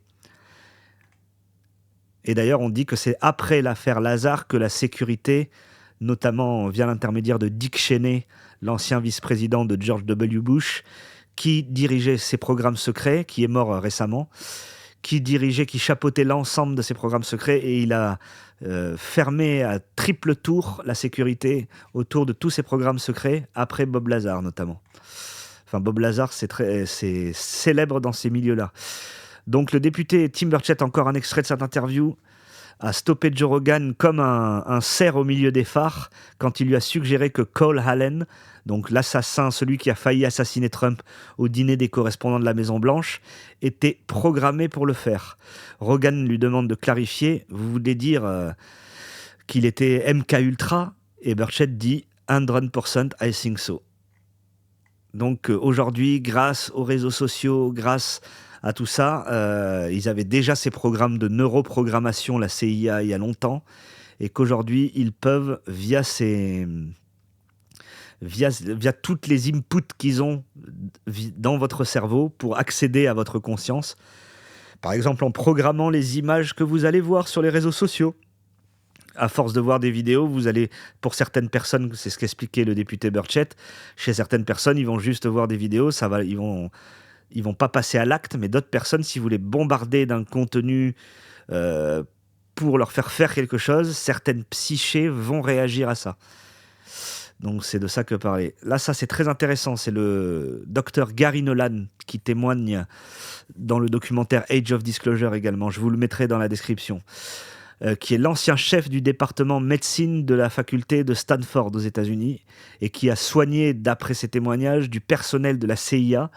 Et d'ailleurs on dit que c'est après l'affaire Lazar que la sécurité, notamment via l'intermédiaire de Dick Cheney, l'ancien vice-président de George W. Bush, qui dirigeait ces programmes secrets, qui est mort récemment, qui chapeautait l'ensemble de ces programmes secrets, et il a fermé à triple tour la sécurité autour de tous ces programmes secrets, après Bob Lazar notamment. Enfin, Bob Lazar, c'est célèbre dans ces milieux-là. Donc le député Tim Burchett, encore un extrait de cette interview, a stoppé Joe Rogan comme un cerf au milieu des phares quand il lui a suggéré que Cole Allen, donc l'assassin, celui qui a failli assassiner Trump au dîner des correspondants de la Maison-Blanche, était programmé pour le faire. Rogan lui demande de clarifier, vous voulez dire qu'il était MK Ultra? Et Burchett dit 100% I think so. Donc aujourd'hui, grâce aux réseaux sociaux, grâce à tout ça, ils avaient déjà ces programmes de neuroprogrammation, la CIA, il y a longtemps, et qu'aujourd'hui, ils peuvent, via toutes les inputs qu'ils ont dans votre cerveau pour accéder à votre conscience, par exemple en programmant les images que vous allez voir sur les réseaux sociaux. À force de voir des vidéos, vous allez, pour certaines personnes, c'est ce qu'expliquait le député Burchett, chez certaines personnes, ils vont juste voir des vidéos, ils vont pas passer à l'acte, mais d'autres personnes, si vous les bombardez d'un contenu pour leur faire quelque chose, certaines psychés vont réagir à ça. Donc c'est de ça que parler. Là, ça c'est très intéressant, c'est le docteur Gary Nolan qui témoigne dans le documentaire Age of Disclosure également, je vous le mettrai dans la description. Qui est l'ancien chef du département médecine de la faculté de Stanford aux États-Unis et qui a soigné, d'après ses témoignages, du personnel de la CIA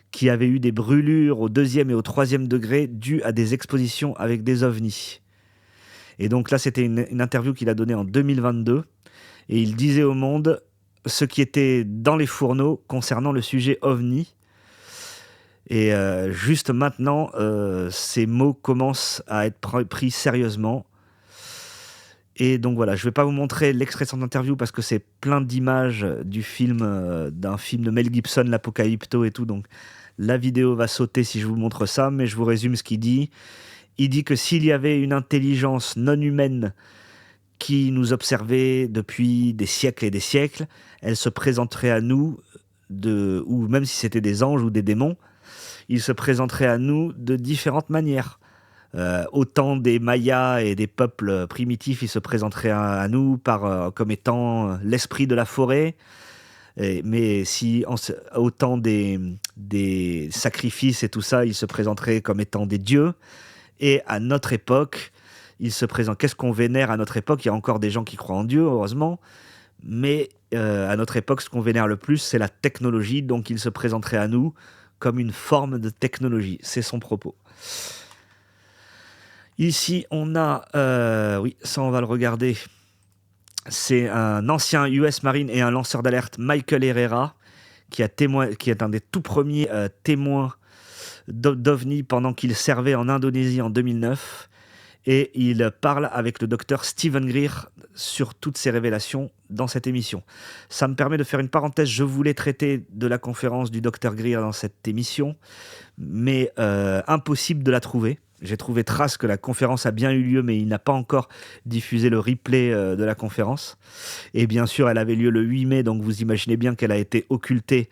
qui avait eu des brûlures au 2e et au 3e degré dues à des expositions avec des ovnis. Et donc là, c'était une interview qu'il a donnée en 2022 et il disait au monde ce qui était dans les fourneaux concernant le sujet ovni. Et juste maintenant, ces mots commencent à être pris sérieusement. Et donc voilà, je ne vais pas vous montrer l'extrait de son interview parce que c'est plein d'images du film, d'un film de Mel Gibson, l'Apocalypto et tout. Donc la vidéo va sauter si je vous montre ça, mais je vous résume ce qu'il dit. Il dit que s'il y avait une intelligence non humaine qui nous observait depuis des siècles et des siècles, elle se présenterait à nous, ou même si c'était des anges ou des démons, il se présenterait à nous de différentes manières. Autant des Mayas et des peuples primitifs, il se présenterait à nous comme étant l'esprit de la forêt. Mais si autant des sacrifices et tout ça, il se présenterait comme étant des dieux. Et à notre époque, il se présente. Qu'est-ce qu'on vénère à notre époque ? Il y a encore des gens qui croient en Dieu, heureusement. Mais à notre époque, ce qu'on vénère le plus, c'est la technologie. Donc il se présenterait à nous comme une forme de technologie. C'est son propos. Ici, on a... oui, ça, on va le regarder. C'est un ancien US Marine et un lanceur d'alerte, Michael Herrera, qui est un des tout premiers témoins d'OVNI pendant qu'il servait en Indonésie en 2009. Et il parle avec le docteur Stephen Greer sur toutes ces révélations dans cette émission. Ça me permet de faire une parenthèse. Je voulais traiter de la conférence du docteur Greer dans cette émission, mais impossible de la trouver. J'ai trouvé trace que la conférence a bien eu lieu, mais il n'a pas encore diffusé le replay de la conférence. Et bien sûr, elle avait lieu le 8 mai, donc vous imaginez bien qu'elle a été occultée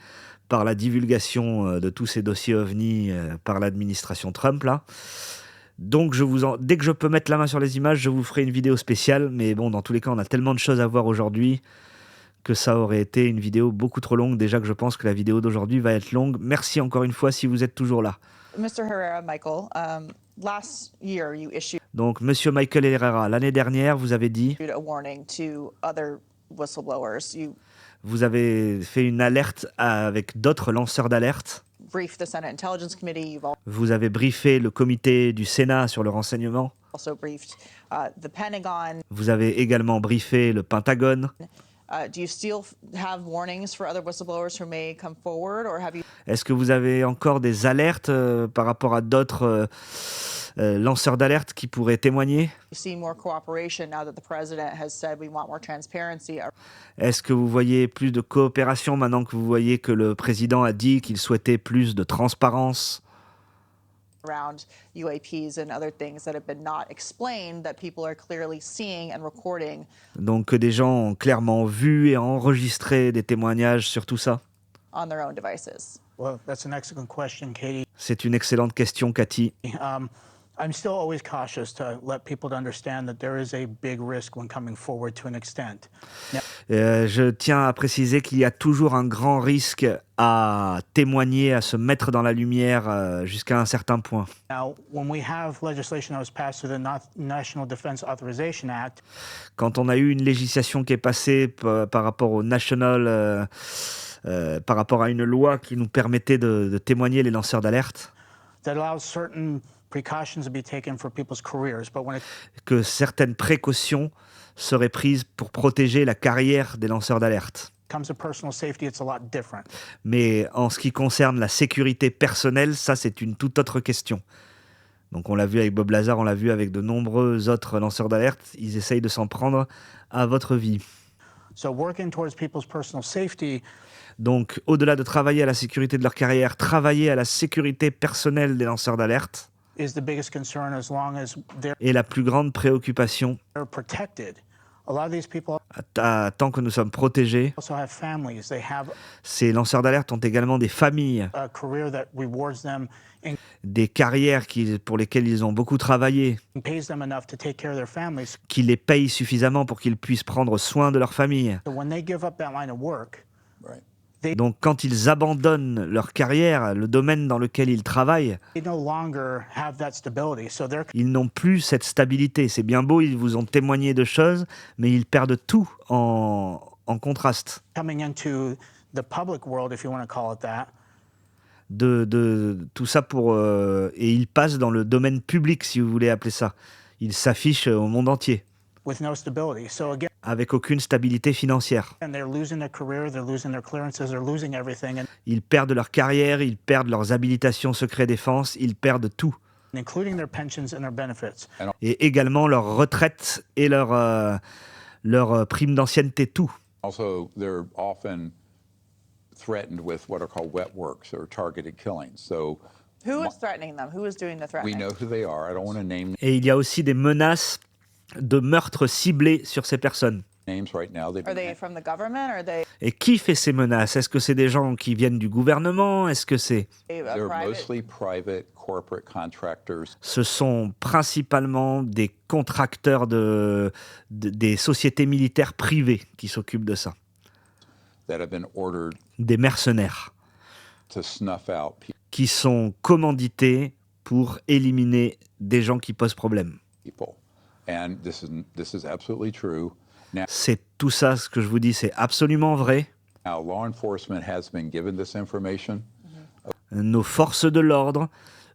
par la divulgation de tous ces dossiers OVNI par l'administration Trump, là. Donc dès que je peux mettre la main sur les images, je vous ferai une vidéo spéciale. Mais bon, dans tous les cas, on a tellement de choses à voir aujourd'hui que ça aurait été une vidéo beaucoup trop longue. Déjà que je pense que la vidéo d'aujourd'hui va être longue. Merci encore une fois si vous êtes toujours là. Mr. Herrera, Michael, last year you issued Donc, Monsieur Michael Herrera, l'année dernière, vous avez dit... a warning to other whistleblowers. You Vous avez fait une alerte avec d'autres lanceurs d'alerte. briefed the Senate Intelligence Committee. You've Vous avez briefé le comité du Sénat sur le renseignement. also briefed the Pentagon. Vous avez également briefé le Pentagone. Do you still have warnings for other whistleblowers who may come forward, or have you Est-ce que vous avez encore des alertes par rapport à d'autres lanceurs d'alerte qui pourraient témoigner ? seen more cooperation now that the president has said we want more transparency Est-ce que vous voyez plus de coopération maintenant que vous voyez que le président a dit qu'il souhaitait plus de transparence ? around UAPs and other things that have been not explained that people are clearly seeing and recording? Donc que des gens ont clairement vu et enregistré des témoignages sur tout ça ? On their own devices. Well, that's an excellent question, Katie. C'est une excellente question, Cathy. I'm still always cautious to let people understand that there is a big risk when coming forward to an extent. Now, Je tiens à préciser qu'il y a toujours un grand risque à témoigner, à se mettre dans la lumière jusqu'à un certain point. when we have legislation that was passed through the National Defense Authorization Act, Quand on a eu une législation qui est passée par rapport au National, par rapport à une loi qui nous permettait de témoigner les lanceurs d'alerte, that allows certain precautions to be taken for people's careers, but when it que certaines précautions seraient prises pour protéger la carrière des lanceurs d'alerte. comes to personal safety, it's a lot different. Mais en ce qui concerne la sécurité personnelle, ça c'est une toute autre question. Donc on l'a vu avec Bob Lazar, on l'a vu avec de nombreux autres lanceurs d'alerte, ils essayent de s'en prendre à votre vie. So working towards people's personal safety Donc au-delà de travailler à la sécurité de leur carrière, travailler à la sécurité personnelle des lanceurs d'alerte is the biggest concern as long as they're est la plus grande préoccupation protected. A lot of these people tant que nous sommes protégés. also have families. They have Ces lanceurs d'alerte ont également des familles, a career that rewards them and des carrières pour lesquelles ils ont beaucoup travaillé, pays them enough to take care of their families. qui les payent suffisamment pour qu'ils puissent prendre soin de leur famille. So when they give up that line of work, Donc quand ils abandonnent leur carrière, le domaine dans lequel ils travaillent, they no longer have that stability. So they're ils n'ont plus cette stabilité. C'est bien beau, ils vous ont témoigné de choses, mais ils perdent tout en contraste. coming into the public world, if you want to call it that, De tout ça et ils passent dans le domaine public, si vous voulez appeler ça. Ils s'affichent au monde entier, with no stability. So again, avec aucune stabilité financière. they're losing their career, they're losing their clearances, they're losing everything, and Ils perdent leur carrière, ils perdent leurs habilitations secret défense, ils perdent tout. including their pensions and their benefits. Et également leur retraite et leur prime d'ancienneté, tout. Also, they're often threatened with what are called wet works or targeted killings. So Who is threatening them? Who is doing the we threatening? know who they are. I don't want to name Et il y a aussi des menaces de meurtres ciblés sur ces personnes. names right now. Are they from the government? Or are they Et qui fait ces menaces? Est-ce que c'est des gens qui viennent du gouvernement? Est-ce que c'est... a They're private? mostly private corporate contractors Ce sont principalement des contracteurs des sociétés militaires privées qui s'occupent de ça. that have been ordered Des mercenaires to snuff out qui sont commandités pour éliminer des gens qui posent problème. people. And this is absolutely true. C'est tout ça, ce que je vous dis, c'est absolument vrai. Now, law enforcement has been given this information Nos forces de l'ordre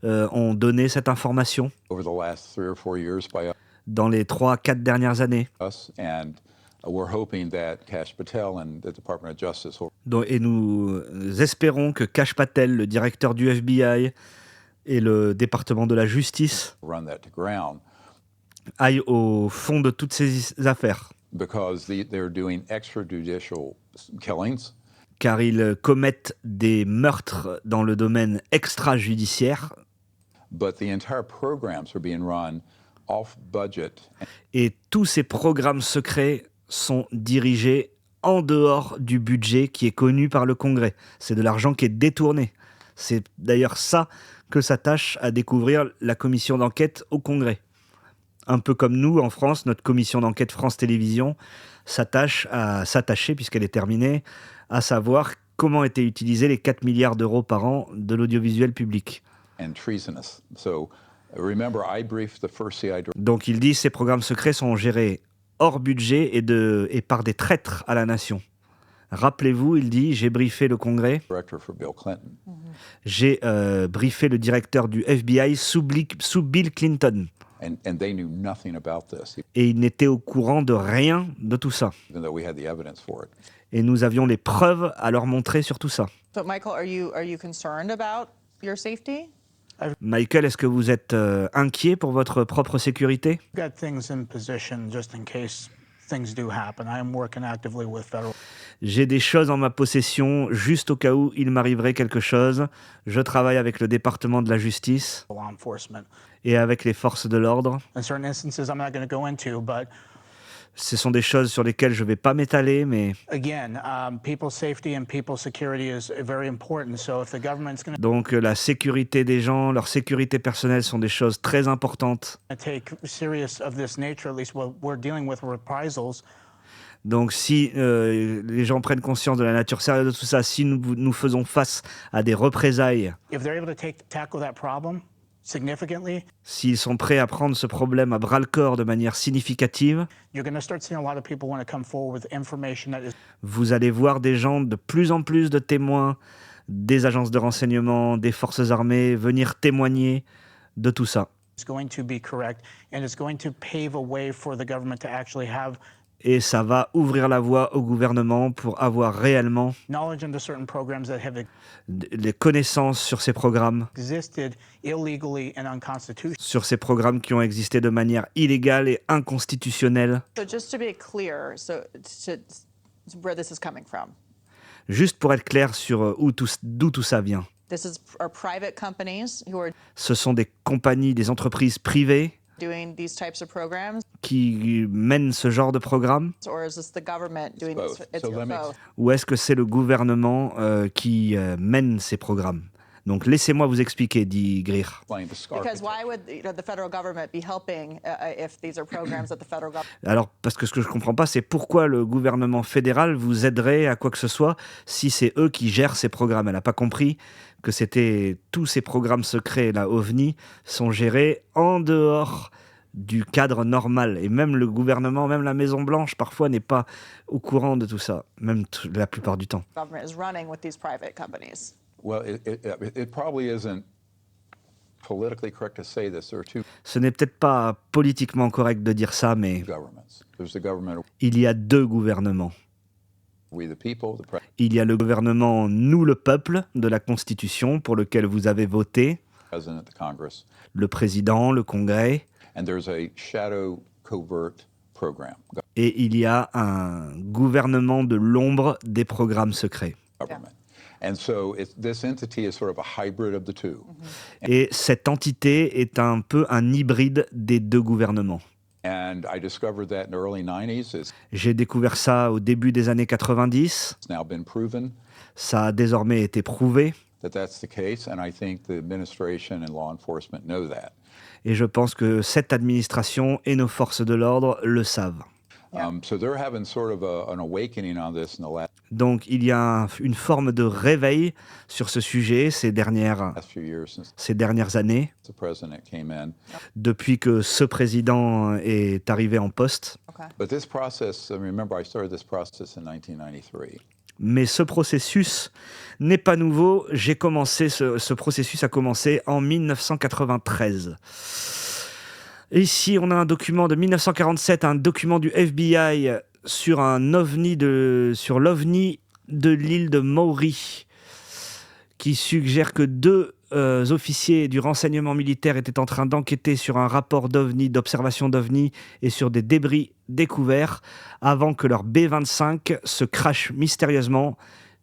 ont donné cette information over the last 3 or 4 years by dans les 3-4 dernières années. us, and we're hoping that Kash Patel and the Department of Justice will Et nous espérons que Kash Patel, le directeur du FBI et le département de la justice, run that to ground aillent au fond de toutes ces affaires, because they're doing extrajudicial killings. car ils commettent des meurtres dans le domaine extrajudiciaire But the entire programs are being run off budget et tous ces programmes secrets sont dirigés en dehors du budget qui est connu par le Congrès. C'est de l'argent qui est détourné. C'est d'ailleurs ça que s'attache à découvrir la commission d'enquête au Congrès. Un peu comme nous, en France, notre commission d'enquête France Télévisions s'attacher, puisqu'elle est terminée, à savoir comment étaient utilisés les 4 milliards d'euros par an de l'audiovisuel public. and treasonous. So remember, I briefed the first CI Donc il dit que ces programmes secrets sont gérés hors budget et par des traîtres à la nation. Rappelez-vous, il dit, j'ai briefé le Congrès, director for Bill Clinton. j'ai briefé le directeur du FBI sous Bill Clinton. And they knew nothing about this, Et il n'était au courant de rien de tout ça. even though we had the evidence for it. Et nous avions les preuves à leur montrer sur tout ça. So, Michael, are you concerned about your safety? Michael, est-ce que vous êtes inquiet pour votre propre sécurité? I've got things in position just in case things do happen. I am working actively with federal J'ai des choses en ma possession, juste au cas où il m'arriverait quelque chose. Je travaille avec le département de la justice law enforcement. et avec les forces de l'ordre. In certain instances, I'm not going to go into, but Ce sont des choses sur lesquelles je ne vais pas m'étaler, mais again, people's safety and people's security is very important. So if the government's going donc la sécurité des gens, leur sécurité personnelle sont des choses très importantes. to take serious of this nature, at least what we're dealing with reprisals, Donc si les gens prennent conscience de la nature sérieuse de tout ça, si nous faisons face à des représailles, if they're able to tackle that problem significantly, s'ils sont prêts à prendre ce problème à bras-le-corps de manière significative, you're going to start seeing a lot of people want to come forward with information that is vous allez voir des gens, de plus en plus de témoins, des agences de renseignement, des forces armées, venir témoigner de tout ça. going to be correct, and it's going to pave a way for the government to actually have et ça va ouvrir la voie au gouvernement pour avoir réellement Knowledge into certain programs that have les connaissances sur ces programmes, existed illegally and unconstitutional. sur ces programmes qui ont existé de manière illégale et inconstitutionnelle. So just to be clear, where this is coming from. Juste pour être clair sur d'où tout ça vient. Are private companies who are Ce sont des compagnies, des entreprises privées doing these types of programs, qui mènent ce genre de programme, or is this the government doing Both. this? It's So let me- both. ou est-ce que c'est le gouvernement qui mène ces programmes? Donc laissez-moi vous expliquer, dit Greer. Explain the scar Because why would the federal government be helping if these are programs that the federal government? Alors, parce que ce que je comprends pas, c'est pourquoi le gouvernement fédéral vous aiderait à quoi que ce soit si c'est eux qui gèrent ces programmes. Elle n'a pas compris que c'était tous ces programmes secrets, la OVNI, sont gérés en dehors du cadre normal. Et même le gouvernement, même la Maison-Blanche, parfois n'est pas au courant de tout ça, même la plupart du temps. Government is running with these private companies. Well, it probably isn't politically correct to say this. There are two Ce n'est peut-être pas politiquement correct de dire ça, mais governments. There's the government, il y a deux gouvernements. we the people, the Il y a le gouvernement Nous le peuple de la Constitution pour lequel vous avez voté, president, the Congress, le président, le Congrès, and there's a shadow covert program, et il y a un gouvernement de l'ombre des programmes secrets. government. And so this entity is sort of a hybrid of the two. Et cette entité est un peu un hybride des deux gouvernements. And I discovered that in the early 90s. It's J'ai découvert ça au début des années 90. now been proven Ça a désormais été prouvé. that that's the case, and I think the administration and law enforcement know that. Et je pense que cette administration et nos forces de l'ordre le savent. So they're having sort of an awakening on this in the last Donc il y a une forme de réveil sur ce sujet ces dernières few years since années, the president came in. depuis que ce président est arrivé en poste. But this process, I remember I started this process in 1993. Mais ce processus n'est pas nouveau. Ce processus a commencé en 1993. Ici, on a un document de 1947, un document du FBI sur l'OVNI de l'île de Maury, qui suggère que deux officiers du renseignement militaire étaient en train d'enquêter sur un rapport d'observation d'OVNI et sur des débris découverts avant que leur B-25 se crache mystérieusement,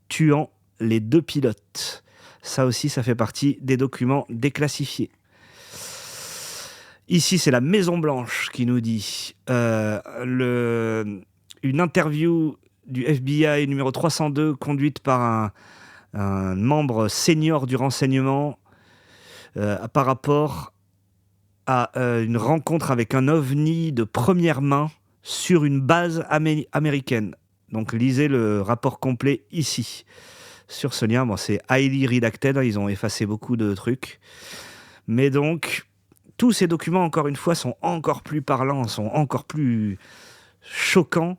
tuant les deux pilotes. Ça aussi, ça fait partie des documents déclassifiés. Ici, c'est la Maison-Blanche qui nous dit une interview du FBI numéro 302 conduite par un membre senior du renseignement par rapport à une rencontre avec un OVNI de première main sur une base américaine. Donc lisez le rapport complet ici. Sur ce lien, bon, c'est highly redacted, ils ont effacé beaucoup de trucs. Mais donc, tous ces documents, encore une fois, sont encore plus parlants, sont encore plus choquants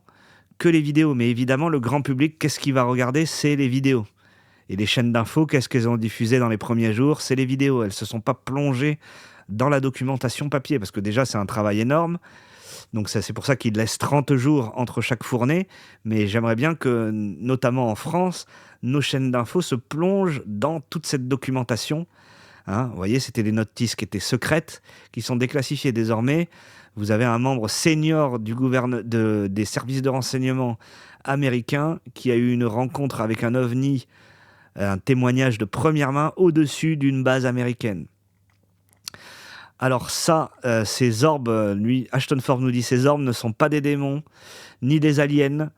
que les vidéos. Mais évidemment, le grand public, qu'est-ce qu'il va regarder? C'est les vidéos. Et les chaînes d'infos, qu'est-ce qu'elles ont diffusé dans les premiers jours? C'est les vidéos. Elles ne se sont pas plongées dans la documentation papier, parce que déjà, c'est un travail énorme. Donc c'est pour ça qu'ils laissent 30 jours entre chaque fournée. Mais j'aimerais bien que, notamment en France, nos chaînes d'infos se plongent dans toute cette documentation. Hein, vous voyez, c'était des notices qui étaient secrètes, qui sont déclassifiées désormais. Vous avez un membre senior des services de renseignement américains qui a eu une rencontre avec un OVNI, un témoignage de première main au-dessus d'une base américaine. Alors ça, ces orbes, Ashton Forbes nous dit, ces orbes ne sont pas des démons, ni des aliens,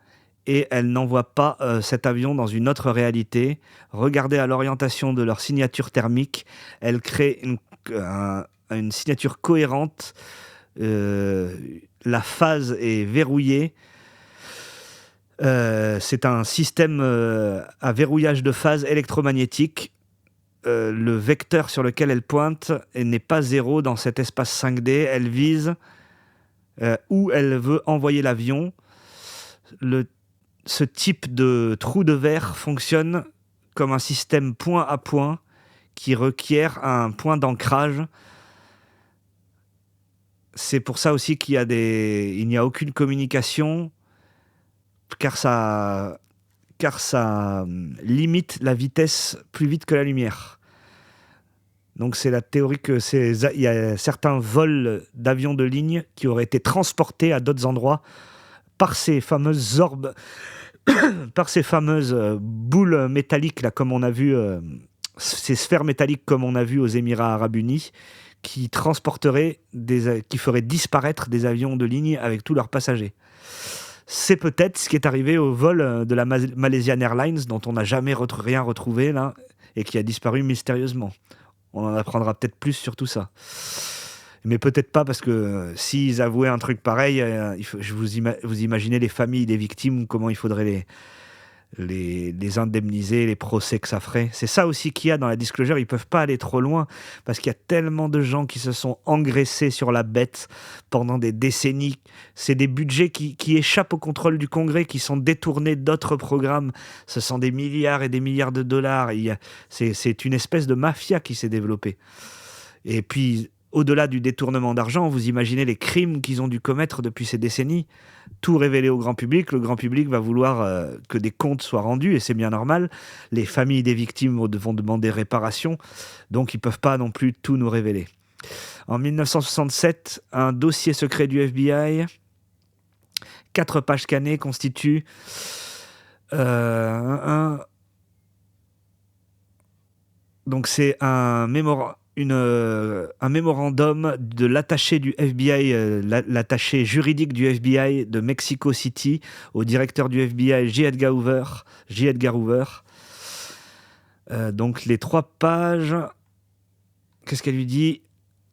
et elles n'envoient pas cet avion dans une autre réalité. Regardez à l'orientation de leur signature thermique, elles créent une signature cohérente, la phase est verrouillée. C'est un système à verrouillage de phase électromagnétique. Le vecteur sur lequel elle pointe n'est pas zéro dans cet espace 5D. Elle vise où elle veut envoyer l'avion. Ce type de trou de verre fonctionne comme un système point à point qui requiert un point d'ancrage. C'est pour ça aussi qu'il n'y a aucune communication car ça limite la vitesse plus vite que la lumière. Donc c'est la théorie que il y a certains vols d'avions de ligne qui auraient été transportés à d'autres endroits par ces fameuses orbes, par ces fameuses boules métalliques là, comme on a vu, ces sphères métalliques comme on a vu aux Émirats Arabes Unis, qui transporteraient qui feraient disparaître des avions de ligne avec tous leurs passagers. C'est peut-être ce qui est arrivé au vol de la Malaysian Airlines, dont on n'a jamais rien retrouvé là, et qui a disparu mystérieusement. On en apprendra peut-être plus sur tout ça. Mais peut-être pas, parce que s'ils avouaient un truc pareil, vous imaginez les familles des victimes, comment il faudrait les indemniser, les procès que ça ferait. C'est ça aussi qu'il y a dans la disclosure, ils peuvent pas aller trop loin, parce qu'il y a tellement de gens qui se sont engraissés sur la bête pendant des décennies. C'est des budgets qui échappent au contrôle du Congrès, qui sont détournés d'autres programmes. Ce sont des milliards et des milliards de dollars. C'est une espèce de mafia qui s'est développée. Et puis, au-delà du détournement d'argent, vous imaginez les crimes qu'ils ont dû commettre depuis ces décennies. Tout révélé au grand public, le grand public va vouloir que des comptes soient rendus, et c'est bien normal. Les familles des victimes vont demander réparation, donc ils ne peuvent pas non plus tout nous révéler. En 1967, un dossier secret du FBI, 4 pages scannées, constitue donc c'est un mémorandum de l'attaché du FBI, l'attaché juridique du FBI de Mexico City au directeur du FBI, J. Edgar Hoover. Donc les 3 pages, qu'est-ce qu'elle lui dit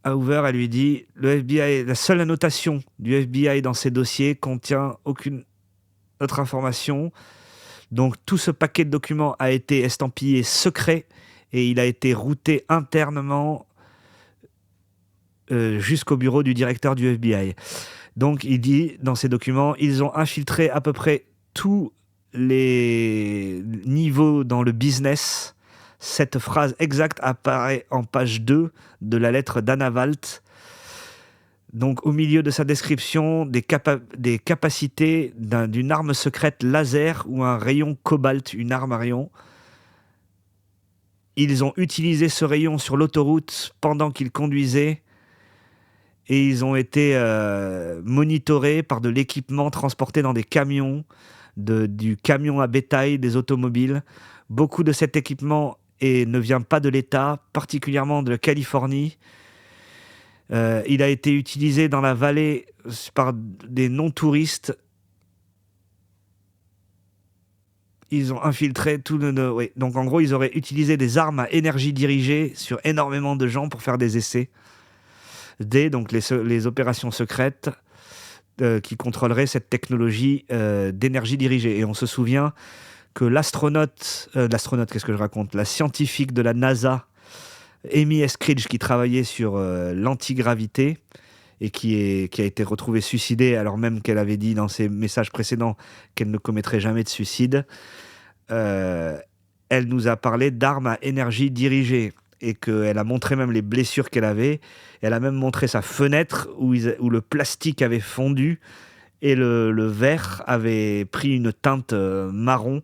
à Hoover? Elle lui dit: le FBI, la seule annotation du FBI dans ces dossiers contient aucune autre information. Donc tout ce paquet de documents a été estampillé secret, et il a été routé internement jusqu'au bureau du directeur du FBI. Donc il dit dans ces documents, ils ont infiltré à peu près tous les niveaux dans le business. Cette phrase exacte apparaît en page 2 de la lettre d'Anna Walt. Donc au milieu de sa description des capacités d'une arme secrète laser ou un rayon cobalt, une arme à rayon. Ils ont utilisé ce rayon sur l'autoroute pendant qu'ils conduisaient, et ils ont été monitorés par de l'équipement transporté dans des camions, du camion à bétail, des automobiles. Beaucoup de cet équipement ne vient pas de l'État, particulièrement de la Californie. Il a été utilisé dans la vallée par des non-touristes. Ils ont infiltré tout le... Oui. Donc en gros, ils auraient utilisé des armes à énergie dirigée sur énormément de gens pour faire des essais. Donc les opérations secrètes qui contrôleraient cette technologie d'énergie dirigée. Et on se souvient que la scientifique de la NASA, Amy Eskridge, qui travaillait sur l'antigravité et qui a été retrouvée suicidée, alors même qu'elle avait dit dans ses messages précédents qu'elle ne commettrait jamais de suicide, elle nous a parlé d'armes à énergie dirigée, et qu'elle a montré même les blessures qu'elle avait. Elle a même montré sa fenêtre où le plastique avait fondu et le verre avait pris une teinte marron.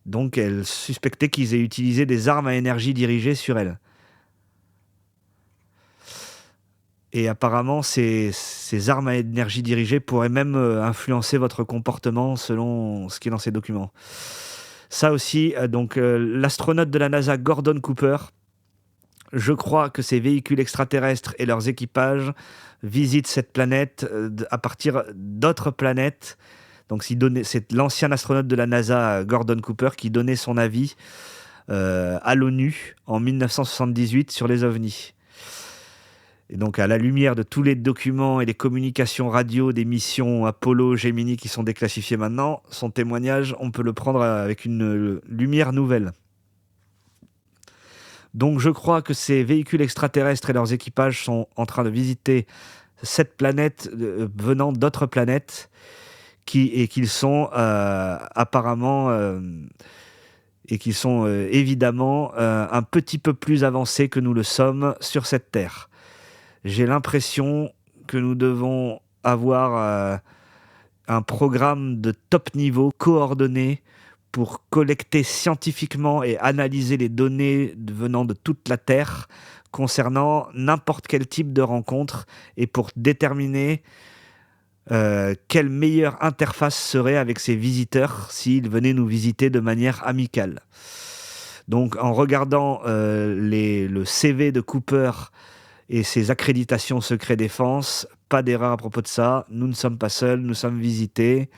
Donc elle suspectait qu'ils aient utilisé des armes à énergie dirigée sur elle. Et apparemment, ces armes à énergie dirigée pourraient même influencer votre comportement selon ce qui est dans ces documents. Ça aussi, l'astronaute de la NASA, Gordon Cooper, je crois que ces véhicules extraterrestres et leurs équipages visitent cette planète à partir d'autres planètes. Donc c'est l'ancien astronaute de la NASA, Gordon Cooper, qui donnait son avis à l'ONU en 1978 sur les ovnis. Et donc, à la lumière de tous les documents et les communications radio des missions Apollo, Gemini qui sont déclassifiées maintenant, son témoignage, on peut le prendre avec une lumière nouvelle. Donc, je crois que ces véhicules extraterrestres et leurs équipages sont en train de visiter cette planète venant d'autres planètes et qu'ils sont apparemment et qu'ils sont évidemment un petit peu plus avancés que nous le sommes sur cette Terre. J'ai l'impression que nous devons avoir un programme de top niveau coordonné pour collecter scientifiquement et analyser les données venant de toute la Terre concernant n'importe quel type de rencontre et pour déterminer quelle meilleure interface serait avec ces visiteurs s'ils venaient nous visiter de manière amicale. Donc en regardant le CV de Cooper et ses accréditations secret défense, pas d'erreur à propos de ça, nous ne sommes pas seuls, nous sommes visités,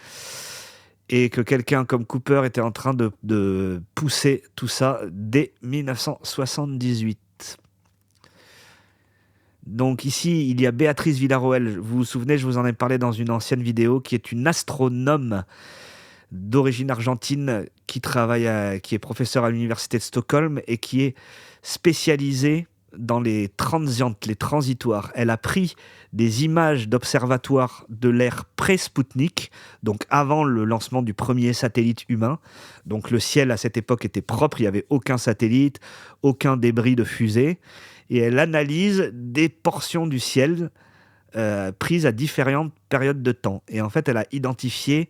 et que quelqu'un comme Cooper était en train de pousser tout ça dès 1978. Donc ici, il y a Béatrice Villarroel, vous vous souvenez, je vous en ai parlé dans une ancienne vidéo, qui est une astronome d'origine argentine qui est professeure à l'université de Stockholm et qui est spécialisée dans les transientes, les transitoires. Elle a pris des images d'observatoires de l'ère pré-Spoutnik, donc avant le lancement du premier satellite humain. Donc le ciel à cette époque était propre, il n'y avait aucun satellite, aucun débris de fusée. Et elle analyse des portions du ciel prises à différentes périodes de temps. Et en fait, elle a identifié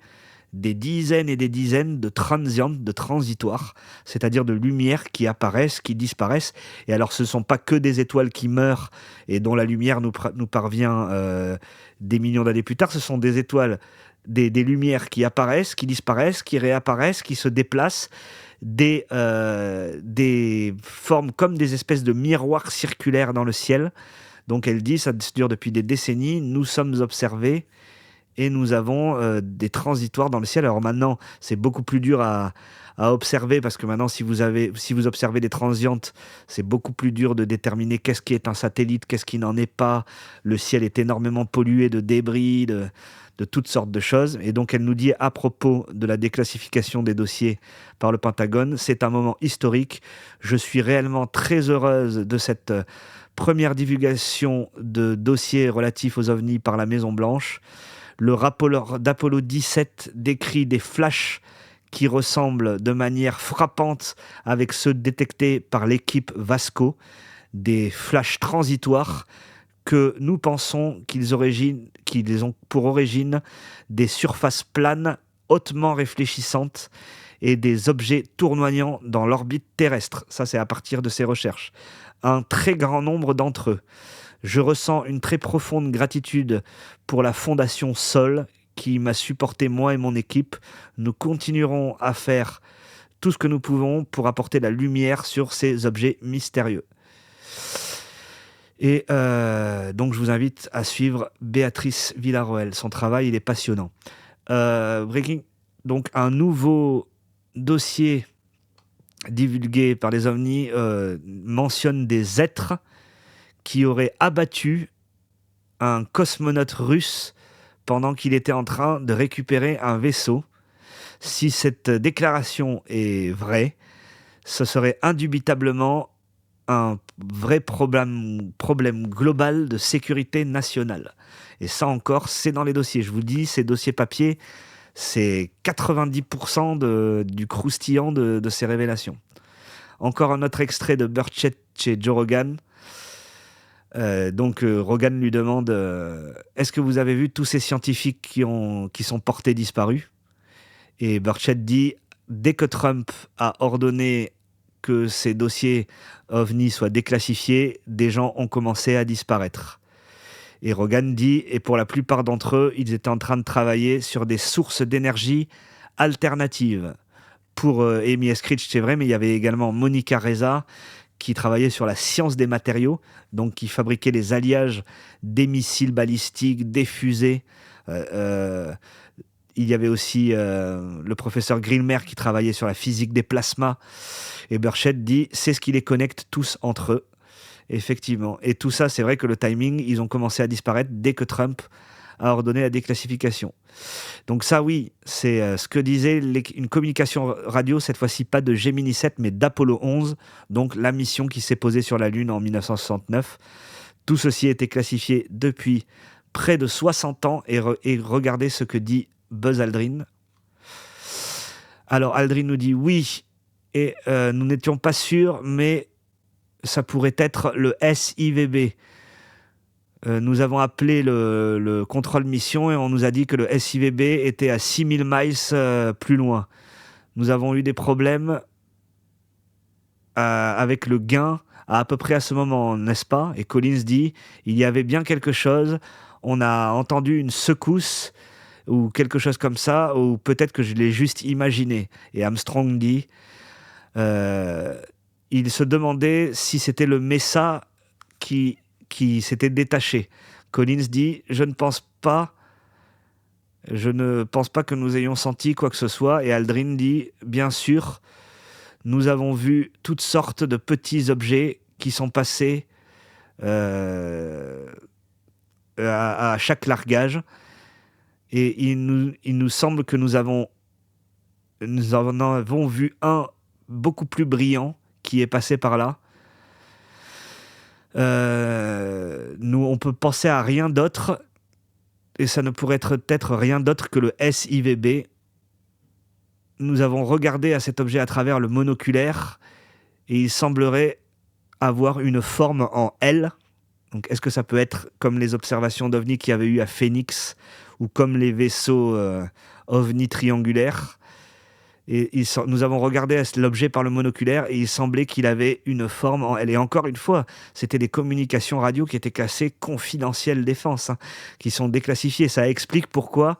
des dizaines et des dizaines de transientes, de transitoires, c'est-à-dire de lumières qui apparaissent, qui disparaissent. Et alors, ce ne sont pas que des étoiles qui meurent et dont la lumière nous parvient des millions d'années plus tard, ce sont des étoiles, des lumières qui apparaissent, qui disparaissent, qui réapparaissent, qui se déplacent, des formes comme des espèces de miroirs circulaires dans le ciel. Donc elle dit, ça dure depuis des décennies, nous sommes observés et nous avons des transitoires dans le ciel. Alors maintenant, c'est beaucoup plus dur à observer parce que maintenant, si vous observez des transientes, c'est beaucoup plus dur de déterminer qu'est-ce qui est un satellite, qu'est-ce qui n'en est pas. Le ciel est énormément pollué de débris, de toutes sortes de choses. Et donc, elle nous dit à propos de la déclassification des dossiers par le Pentagone, c'est un moment historique. Je suis réellement très heureuse de cette première divulgation de dossiers relatifs aux ovnis par la Maison-Blanche. Le rapport d'Apollo 17 décrit des flashs qui ressemblent de manière frappante avec ceux détectés par l'équipe Vasco, des flashs transitoires que nous pensons qu'ils ont pour origine des surfaces planes hautement réfléchissantes et des objets tournoyants dans l'orbite terrestre. Ça, c'est à partir de ces recherches. Un très grand nombre d'entre eux. Je ressens une très profonde gratitude pour la Fondation Sol qui m'a supporté, moi et mon équipe. Nous continuerons à faire tout ce que nous pouvons pour apporter la lumière sur ces objets mystérieux. Et donc, je vous invite à suivre Béatrice Villarroel. Son travail, il est passionnant. Donc, un nouveau dossier divulgué par les ovnis mentionne des êtres qui auraient abattu un cosmonaute russe pendant qu'il était en train de récupérer un vaisseau. Si cette déclaration est vraie, ce serait indubitablement un vrai problème global de sécurité nationale. Et ça encore, c'est dans les dossiers. Je vous dis, ces dossiers papier, c'est 90% du croustillant de ces révélations. Encore un autre extrait de Burchett chez Joe Rogan. Rogan lui demande est-ce que vous avez vu tous ces scientifiques qui sont portés disparus? Et Burchett dit dès que Trump a ordonné que ces dossiers OVNI soient déclassifiés, des gens ont commencé à disparaître. Et Rogan dit et pour la plupart d'entre eux, ils étaient en train de travailler sur des sources d'énergie alternatives. Pour Amy Eskridge, c'est vrai, mais il y avait également Monica Reza qui travaillait sur la science des matériaux, donc qui fabriquait les alliages des missiles balistiques, des fusées. Il y avait aussi le professeur Grillmer qui travaillait sur la physique des plasmas. Et Burchett dit, c'est ce qui les connecte tous entre eux. Effectivement. Et tout ça, c'est vrai que le timing, ils ont commencé à disparaître dès que Trump a ordonné la déclassification. Donc ça, oui, c'est ce que disait une communication radio, cette fois-ci pas de Gemini 7, mais d'Apollo 11, donc la mission qui s'est posée sur la Lune en 1969. Tout ceci a été classifié depuis près de 60 ans, et regardez ce que dit Buzz Aldrin. Alors Aldrin nous dit oui, et nous n'étions pas sûrs, mais ça pourrait être le SIVB. Nous avons appelé le contrôle mission et on nous a dit que le SIVB était à 6000 miles plus loin. Nous avons eu des problèmes avec le gain à peu près à ce moment, n'est-ce pas? Et Collins dit, il y avait bien quelque chose, on a entendu une secousse ou quelque chose comme ça, ou peut-être que je l'ai juste imaginé. Et Armstrong dit, il se demandait si c'était le Mesa qui s'était détaché. Collins dit, je ne pense pas que nous ayons senti quoi que ce soit. Et Aldrin dit, bien sûr, nous avons vu toutes sortes de petits objets qui sont passés à chaque largage. Et il nous semble que nous en avons vu un beaucoup plus brillant qui est passé par là. On peut penser à rien d'autre, et ça ne pourrait être rien d'autre que le SIVB. Nous avons regardé à cet objet à travers le monoculaire, et il semblerait avoir une forme en L. Donc, est-ce que ça peut être comme les observations d'OVNI qu'il y avait eu à Phoenix, ou comme les vaisseaux OVNI triangulaires? Nous avons regardé l'objet par le monoculaire et il semblait qu'il avait une forme en L. Et encore une fois, c'était des communications radio qui étaient classées confidentielles défense, qui sont déclassifiées. Ça explique pourquoi,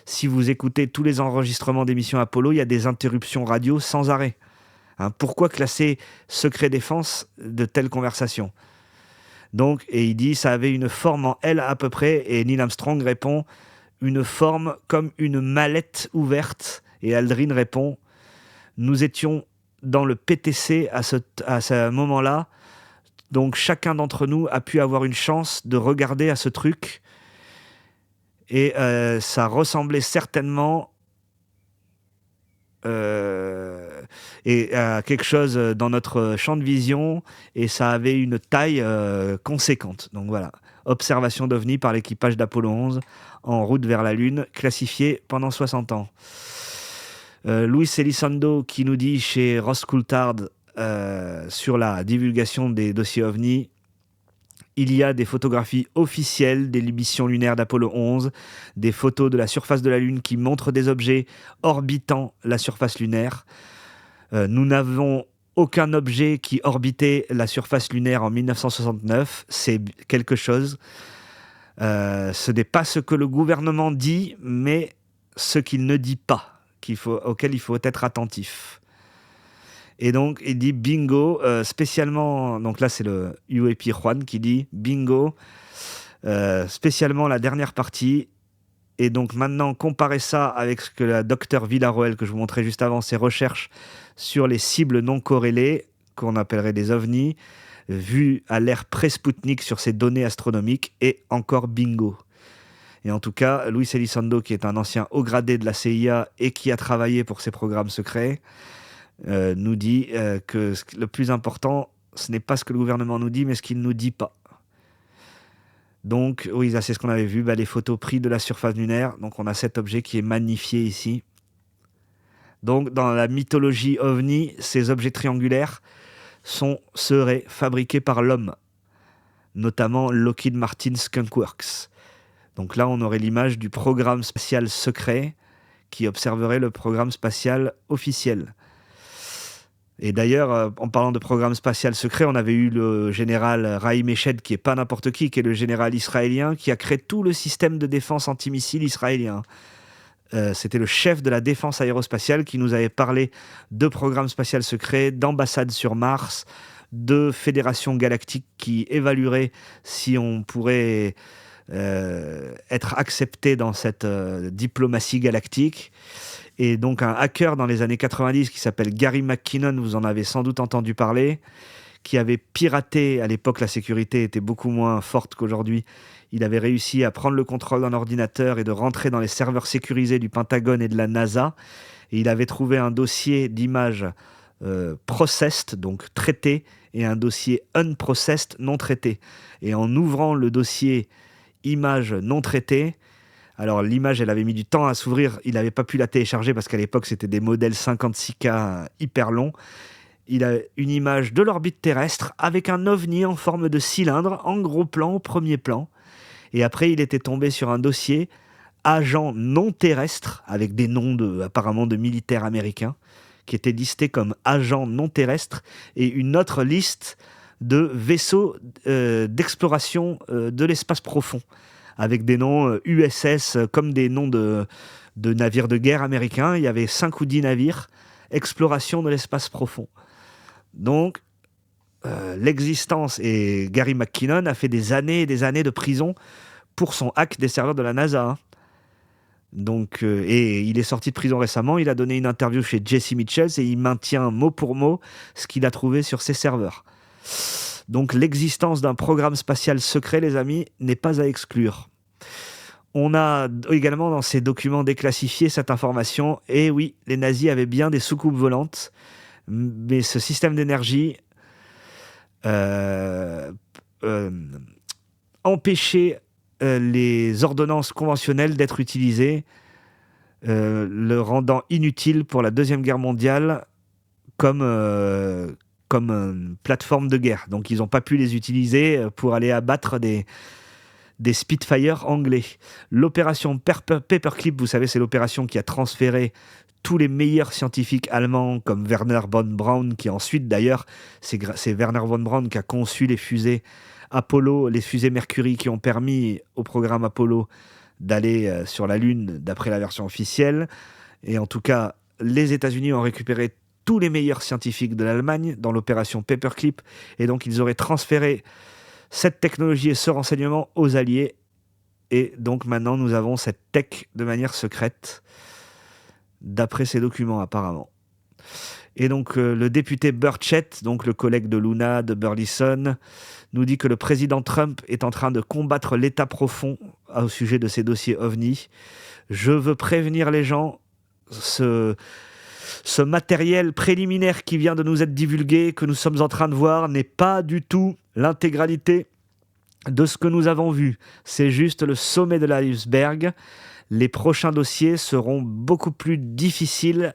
si vous écoutez tous les enregistrements d'émissions Apollo, il y a des interruptions radio sans arrêt. Pourquoi classer secret défense de telles conversations? Donc, et il dit, ça avait une forme en L à peu près, et Neil Armstrong répond, une forme comme une mallette ouverte. Et Aldrin répond, nous étions dans le PTC à ce moment-là, donc chacun d'entre nous a pu avoir une chance de regarder à ce truc, et ça ressemblait certainement à quelque chose dans notre champ de vision, et ça avait une taille conséquente. Donc voilà, observation d'OVNI par l'équipage d'Apollo 11 en route vers la Lune, classifiée pendant 60 ans. Luis Elizondo qui nous dit chez Ross Coulthard sur la divulgation des dossiers OVNI, il y a des photographies officielles des missions lunaires d'Apollo 11, des photos de la surface de la Lune qui montrent des objets orbitant la surface lunaire. Nous n'avons aucun objet qui orbitait la surface lunaire en 1969, c'est quelque chose. Ce n'est pas ce que le gouvernement dit, mais ce qu'il ne dit pas. Auquel il faut être attentif. Et donc, il dit bingo, spécialement, donc là c'est le UAP Juan qui dit bingo, spécialement la dernière partie. Et donc maintenant, comparez ça avec ce que la docteur Villaroel, que je vous montrais juste avant, ses recherches sur les cibles non corrélées, qu'on appellerait des ovnis, vues à l'ère pré-Spoutnik sur ces données astronomiques, et encore bingo. Et en tout cas, Luis Elizondo, qui est un ancien haut gradé de la CIA et qui a travaillé pour ces programmes secrets, nous dit que le plus important, ce n'est pas ce que le gouvernement nous dit, mais ce qu'il ne nous dit pas. Donc, oui, c'est ce qu'on avait vu, les photos prises de la surface lunaire. Donc, on a cet objet qui est magnifié ici. Donc, dans la mythologie OVNI, ces objets triangulaires seraient fabriqués par l'homme, notamment Lockheed Martin Skunk Works. Donc là, on aurait l'image du programme spatial secret qui observerait le programme spatial officiel. Et d'ailleurs, en parlant de programme spatial secret, on avait eu le général Rahim Eshed, qui n'est pas n'importe qui est le général israélien, qui a créé tout le système de défense antimissile israélien. C'était le chef de la défense aérospatiale qui nous avait parlé de programme spatial secret, d'ambassade sur Mars, de fédération galactique qui évaluerait si on pourrait être accepté dans cette diplomatie galactique. Et donc un hacker dans les années 90 qui s'appelle Gary McKinnon, vous en avez sans doute entendu parler, qui avait piraté, à l'époque la sécurité était beaucoup moins forte qu'aujourd'hui, il avait réussi à prendre le contrôle d'un ordinateur et de rentrer dans les serveurs sécurisés du Pentagone et de la NASA, et il avait trouvé un dossier d'images processed, donc traité, et un dossier unprocessed, non traité. Et en ouvrant le dossier image non traitée, alors l'image elle avait mis du temps à s'ouvrir, il n'avait pas pu la télécharger parce qu'à l'époque c'était des modèles 56K hyper longs. Il a une image de l'orbite terrestre avec un ovni en forme de cylindre en gros plan, au premier plan, Et après, il était tombé sur un dossier agent non terrestre, avec des noms apparemment de militaires américains, qui étaient listés comme agents non terrestres, et une autre liste de vaisseaux d'exploration de l'espace profond, avec des noms USS, comme des noms de navires de guerre américains. Il y avait 5 ou 10 navires, exploration de l'espace profond. Donc, l'existence, et Gary McKinnon a fait des années et des années de prison pour son hack des serveurs de la NASA. Hein. Donc, et il est sorti de prison récemment, il a donné une interview chez Jesse Mitchell et il maintient mot pour mot ce qu'il a trouvé sur ses serveurs. Donc l'existence d'un programme spatial secret, les amis, n'est pas à exclure. On a également dans ces documents déclassifiés cette information, et oui, les nazis avaient bien des soucoupes volantes, mais ce système d'énergie empêchait les ordonnances conventionnelles d'être utilisées, le rendant inutile pour la Deuxième Guerre mondiale comme plateforme de guerre. Donc ils n'ont pas pu les utiliser pour aller abattre des Spitfire anglais. L'opération Paperclip, vous savez, c'est l'opération qui a transféré tous les meilleurs scientifiques allemands comme Werner von Braun, qui ensuite d'ailleurs, c'est Werner von Braun qui a conçu les fusées Apollo, les fusées Mercury, qui ont permis au programme Apollo d'aller sur la Lune d'après la version officielle. Et en tout cas, les États-Unis ont récupéré tous les meilleurs scientifiques de l'Allemagne dans l'opération Paperclip, et donc ils auraient transféré cette technologie et ce renseignement aux Alliés, et donc maintenant nous avons cette tech de manière secrète, d'après ces documents apparemment. Et donc le député Burchett, donc le collègue de Luna, de Burleson, nous dit que le président Trump est en train de combattre l'état profond au sujet de ces dossiers OVNI. Je veux prévenir les gens, ce matériel préliminaire qui vient de nous être divulgué, que nous sommes en train de voir, n'est pas du tout l'intégralité de ce que nous avons vu. C'est juste le sommet de l'iceberg. Les prochains dossiers seront beaucoup plus difficiles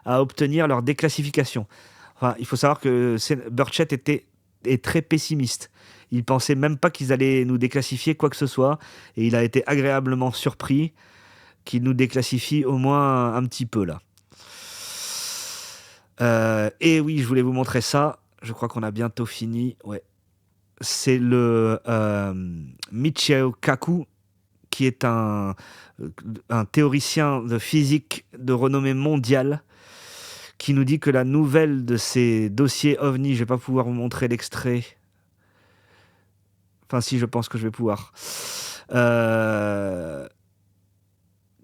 à obtenir leur déclassification. Enfin, il faut savoir que Burchett est très pessimiste. Il pensait même pas qu'ils allaient nous déclassifier quoi que ce soit, et il a été agréablement surpris qu'ils nous déclassifient au moins un petit peu là. Et oui, je voulais vous montrer ça. Je crois qu'on a bientôt fini. Ouais. C'est le Michio Kaku, qui est un théoricien de physique de renommée mondiale, qui nous dit que la nouvelle de ces dossiers OVNI, je ne vais pas pouvoir vous montrer l'extrait. Enfin si, je pense que je vais pouvoir.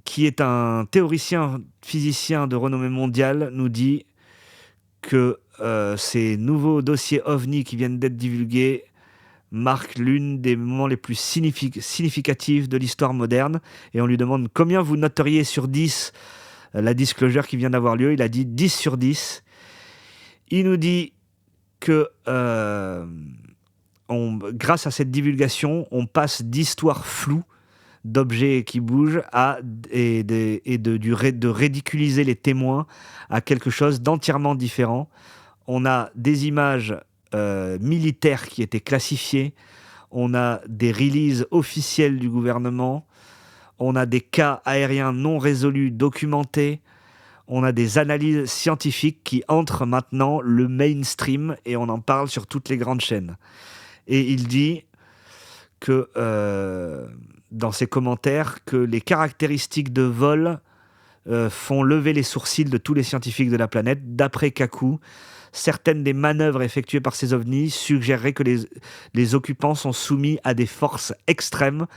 Qui est un théoricien physicien de renommée mondiale, nous dit que ces nouveaux dossiers OVNI qui viennent d'être divulgués marquent l'une des moments les plus significatifs de l'histoire moderne. Et on lui demande combien vous noteriez sur 10 la disclosure qui vient d'avoir lieu. Il a dit 10 sur 10. Il nous dit que grâce à cette divulgation, on passe d'histoires floues, d'objets qui bougent, de ridiculiser les témoins, à quelque chose d'entièrement différent. On a des images militaires qui étaient classifiées, on a des releases officielles du gouvernement, on a des cas aériens non résolus documentés, on a des analyses scientifiques qui entrent maintenant le mainstream, et on en parle sur toutes les grandes chaînes. Et il dit que dans ses commentaires, que les caractéristiques de vol font lever les sourcils de tous les scientifiques de la planète. D'après Kaku, certaines des manœuvres effectuées par ces ovnis suggéreraient que les occupants sont soumis à des forces extrêmes.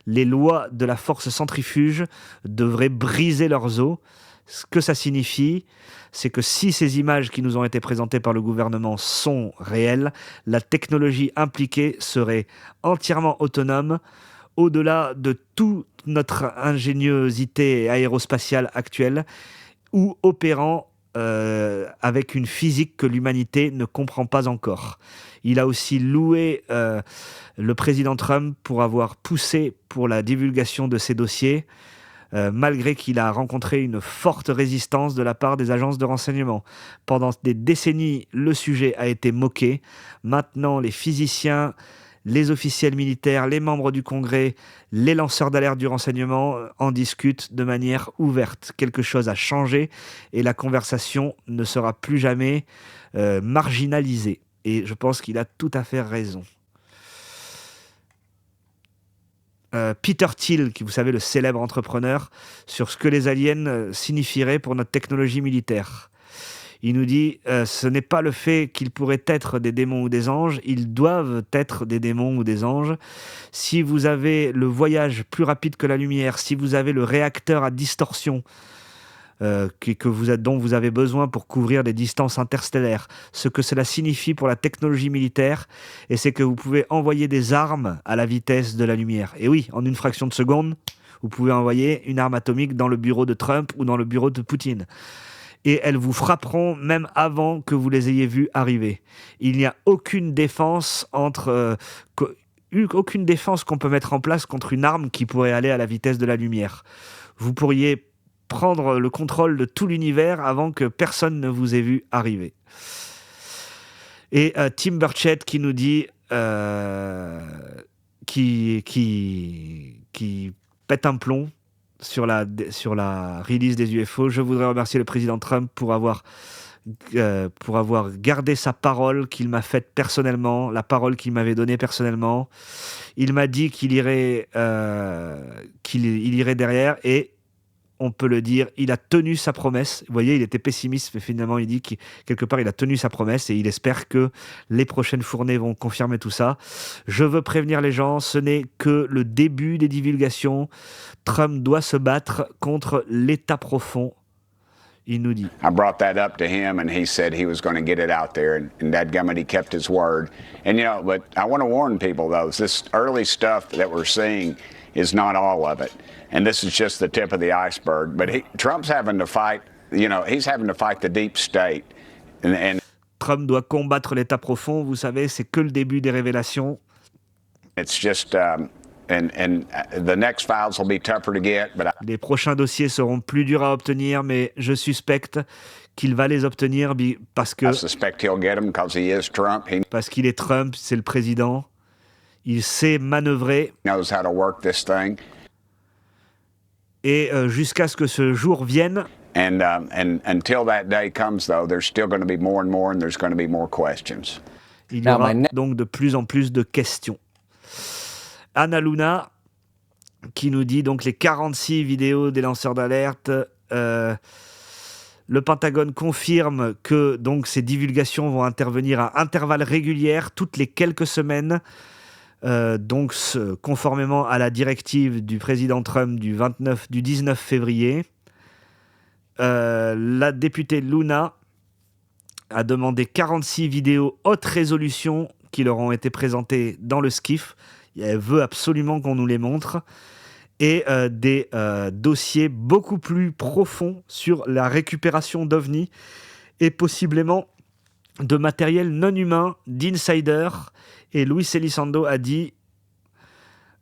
Les lois de la force centrifuge devraient briser leurs os. Ce que ça signifie, c'est que si ces images qui nous ont été présentées par le gouvernement sont réelles, la technologie impliquée serait entièrement autonome, au-delà de toute notre ingéniosité aérospatiale actuelle, ou opérant avec une physique que l'humanité ne comprend pas encore. Il a aussi loué le président Trump pour avoir poussé pour la divulgation de ces dossiers, malgré qu'il a rencontré une forte résistance de la part des agences de renseignement. Pendant des décennies, le sujet a été moqué. Maintenant, les physiciens, les officiels militaires, les membres du Congrès, les lanceurs d'alerte du renseignement en discutent de manière ouverte. Quelque chose a changé et la conversation ne sera plus jamais marginalisée. Et je pense qu'il a tout à fait raison. Peter Thiel, qui vous savez, le célèbre entrepreneur, sur ce que les aliens signifieraient pour notre technologie militaire. Il nous dit, ce n'est pas le fait qu'ils pourraient être des démons ou des anges, ils doivent être des démons ou des anges. Si vous avez le voyage plus rapide que la lumière, si vous avez le réacteur à distorsion dont vous avez besoin pour couvrir des distances interstellaires, ce que cela signifie pour la technologie militaire, et c'est que vous pouvez envoyer des armes à la vitesse de la lumière. Et oui, en une fraction de seconde, vous pouvez envoyer une arme atomique dans le bureau de Trump ou dans le bureau de Poutine. Et elles vous frapperont même avant que vous les ayez vues arriver. Il n'y a aucune défense aucune défense qu'on peut mettre en place contre une arme qui pourrait aller à la vitesse de la lumière. Vous pourriez prendre le contrôle de tout l'univers avant que personne ne vous ait vu arriver. Et Tim Burchett qui nous dit qui pète un plomb sur la release des UFO. Je voudrais remercier le président Trump pour avoir gardé sa parole qu'il m'a faite personnellement, la parole qu'il m'avait donnée personnellement. Il m'a dit qu'il irait derrière, et on peut le dire, il a tenu sa promesse. Vous voyez, il était pessimiste, mais finalement, il dit qu'il a tenu sa promesse, et il espère que les prochaines fournées vont confirmer tout ça. Je veux prévenir les gens, ce n'est que le début des divulgations. Trump doit se battre contre l'État profond. Il nous dit. I brought that up to him, and he said he was going to get it out there, and dadgummit, he kept his word. And but I want to warn people, though, this early stuff that we're seeing is not all of it. And this is just the tip of the iceberg. But Trump's having to fight, he's having to fight the deep state. And Trump doit combattre l'État profond, vous savez, c'est que le début des révélations. It's just, and the next files will be tougher to get. Les prochains dossiers seront plus durs à obtenir, mais je suspecte qu'il va les obtenir parce que. I suspect he'll get them because he is Trump. Parce qu'il est Trump, c'est le président. Il sait manœuvrer. He knows how to work this thing. Et jusqu'à ce que ce jour vienne. And until that day comes, though, there's still going to be more and more, and there's going to be more questions. Il y aura donc de plus en plus de questions. Anna Luna, qui nous dit donc les 46 vidéos des lanceurs d'alerte. Le Pentagone confirme que donc ces divulgations vont intervenir à intervalles réguliers, toutes les quelques semaines. Conformément à la directive du président Trump du 19 février, la députée Luna a demandé 46 vidéos haute résolution qui leur ont été présentées dans le SCIF. Elle veut absolument qu'on nous les montre. Et des dossiers beaucoup plus profonds sur la récupération d'OVNI et possiblement de matériel non humain, d'insiders. Et Luis Elizondo a dit,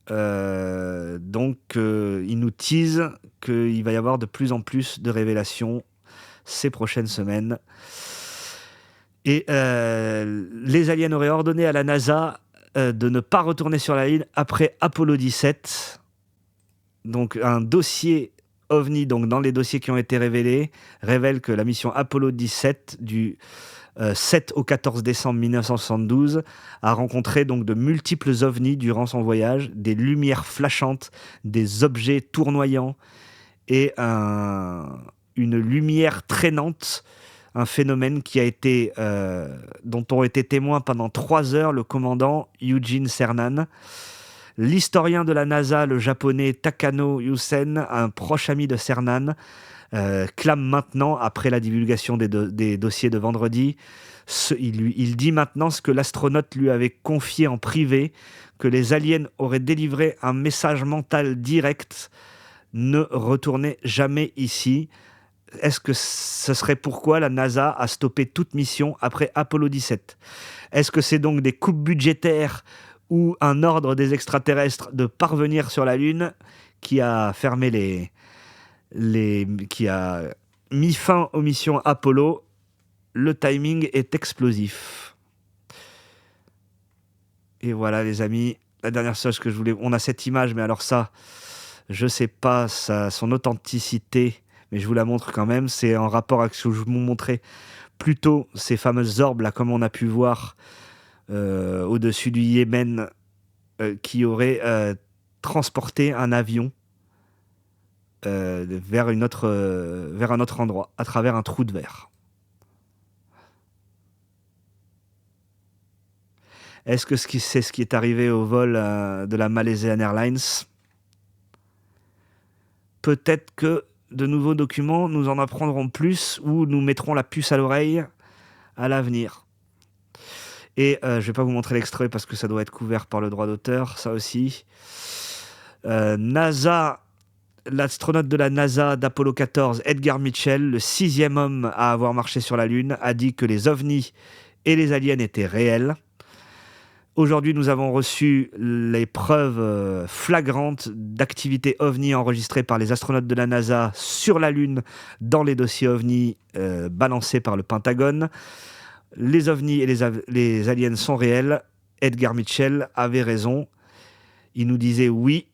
il nous tease qu'il va y avoir de plus en plus de révélations ces prochaines semaines. Et les aliens auraient ordonné à la NASA de ne pas retourner sur la Lune après Apollo 17. Donc un dossier OVNI, donc dans les dossiers qui ont été révélés, révèle que la mission Apollo 17 du 7 au 14 décembre 1972 a rencontré donc de multiples ovnis durant son voyage, des lumières flashantes, des objets tournoyants et une lumière traînante, un phénomène qui a été, dont ont été témoins pendant 3 heures le commandant Eugene Cernan. L'historien de la NASA, le japonais Takano Yusen, un proche ami de Cernan, clame maintenant, après la divulgation des dossiers de vendredi, il dit maintenant ce que l'astronaute lui avait confié en privé, que les aliens auraient délivré un message mental direct: ne retournez jamais ici. Est-ce que ce serait pourquoi la NASA a stoppé toute mission après Apollo 17 ? Est-ce que c'est donc des coupes budgétaires ou un ordre des extraterrestres de parvenir sur la Lune qui a fermé qui a mis fin aux missions Apollo? Le timing est explosif. Et voilà les amis, la dernière chose que je voulais... On a cette image, mais alors ça, je sais pas son authenticité, mais je vous la montre quand même. C'est en rapport avec ce que je vous montrais plus tôt, ces fameuses orbes là, comme on a pu voir au-dessus du Yémen, qui auraient transporté un avion vers un autre endroit, à travers un trou de verre. Est-ce que c'est ce qui est arrivé au vol de la Malaysian Airlines? Peut-être que de nouveaux documents, nous en apprendrons plus ou nous mettrons la puce à l'oreille à l'avenir. Et je ne vais pas vous montrer l'extrait parce que ça doit être couvert par le droit d'auteur, ça aussi. NASA, l'astronaute de la NASA d'Apollo 14, Edgar Mitchell, le 6e homme à avoir marché sur la Lune, a dit que les ovnis et les aliens étaient réels. Aujourd'hui, nous avons reçu les preuves flagrantes d'activités ovni enregistrées par les astronautes de la NASA sur la Lune dans les dossiers ovni balancés par le Pentagone. Les ovnis et les aliens sont réels. Edgar Mitchell avait raison. Il nous disait oui,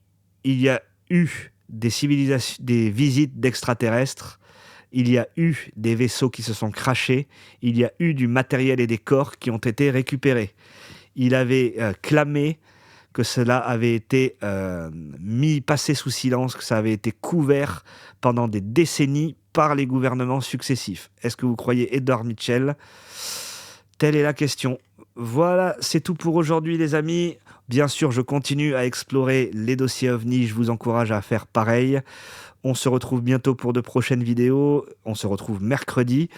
il y a eu des civilisations, des visites d'extraterrestres. Il y a eu des vaisseaux qui se sont crashés. Il y a eu du matériel et des corps qui ont été récupérés. Il avait clamé que cela avait été passé sous silence, que ça avait été couvert pendant des décennies par les gouvernements successifs. Est-ce que vous croyez Edgar Mitchell? Telle est la question. Voilà, c'est tout pour aujourd'hui les amis. Bien sûr, je continue à explorer les dossiers OVNI, je vous encourage à faire pareil. On se retrouve bientôt pour de prochaines vidéos. On se retrouve mercredi.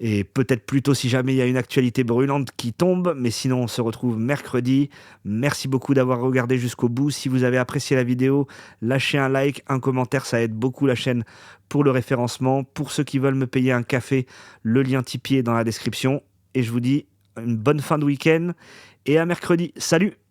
Et peut-être plus tôt si jamais il y a une actualité brûlante qui tombe, mais sinon on se retrouve mercredi. Merci beaucoup d'avoir regardé jusqu'au bout. Si vous avez apprécié la vidéo, lâchez un like, un commentaire, ça aide beaucoup la chaîne pour le référencement. Pour ceux qui veulent me payer un café, le lien Tipeee est dans la description. Et je vous dis une bonne fin de week-end et à mercredi. Salut!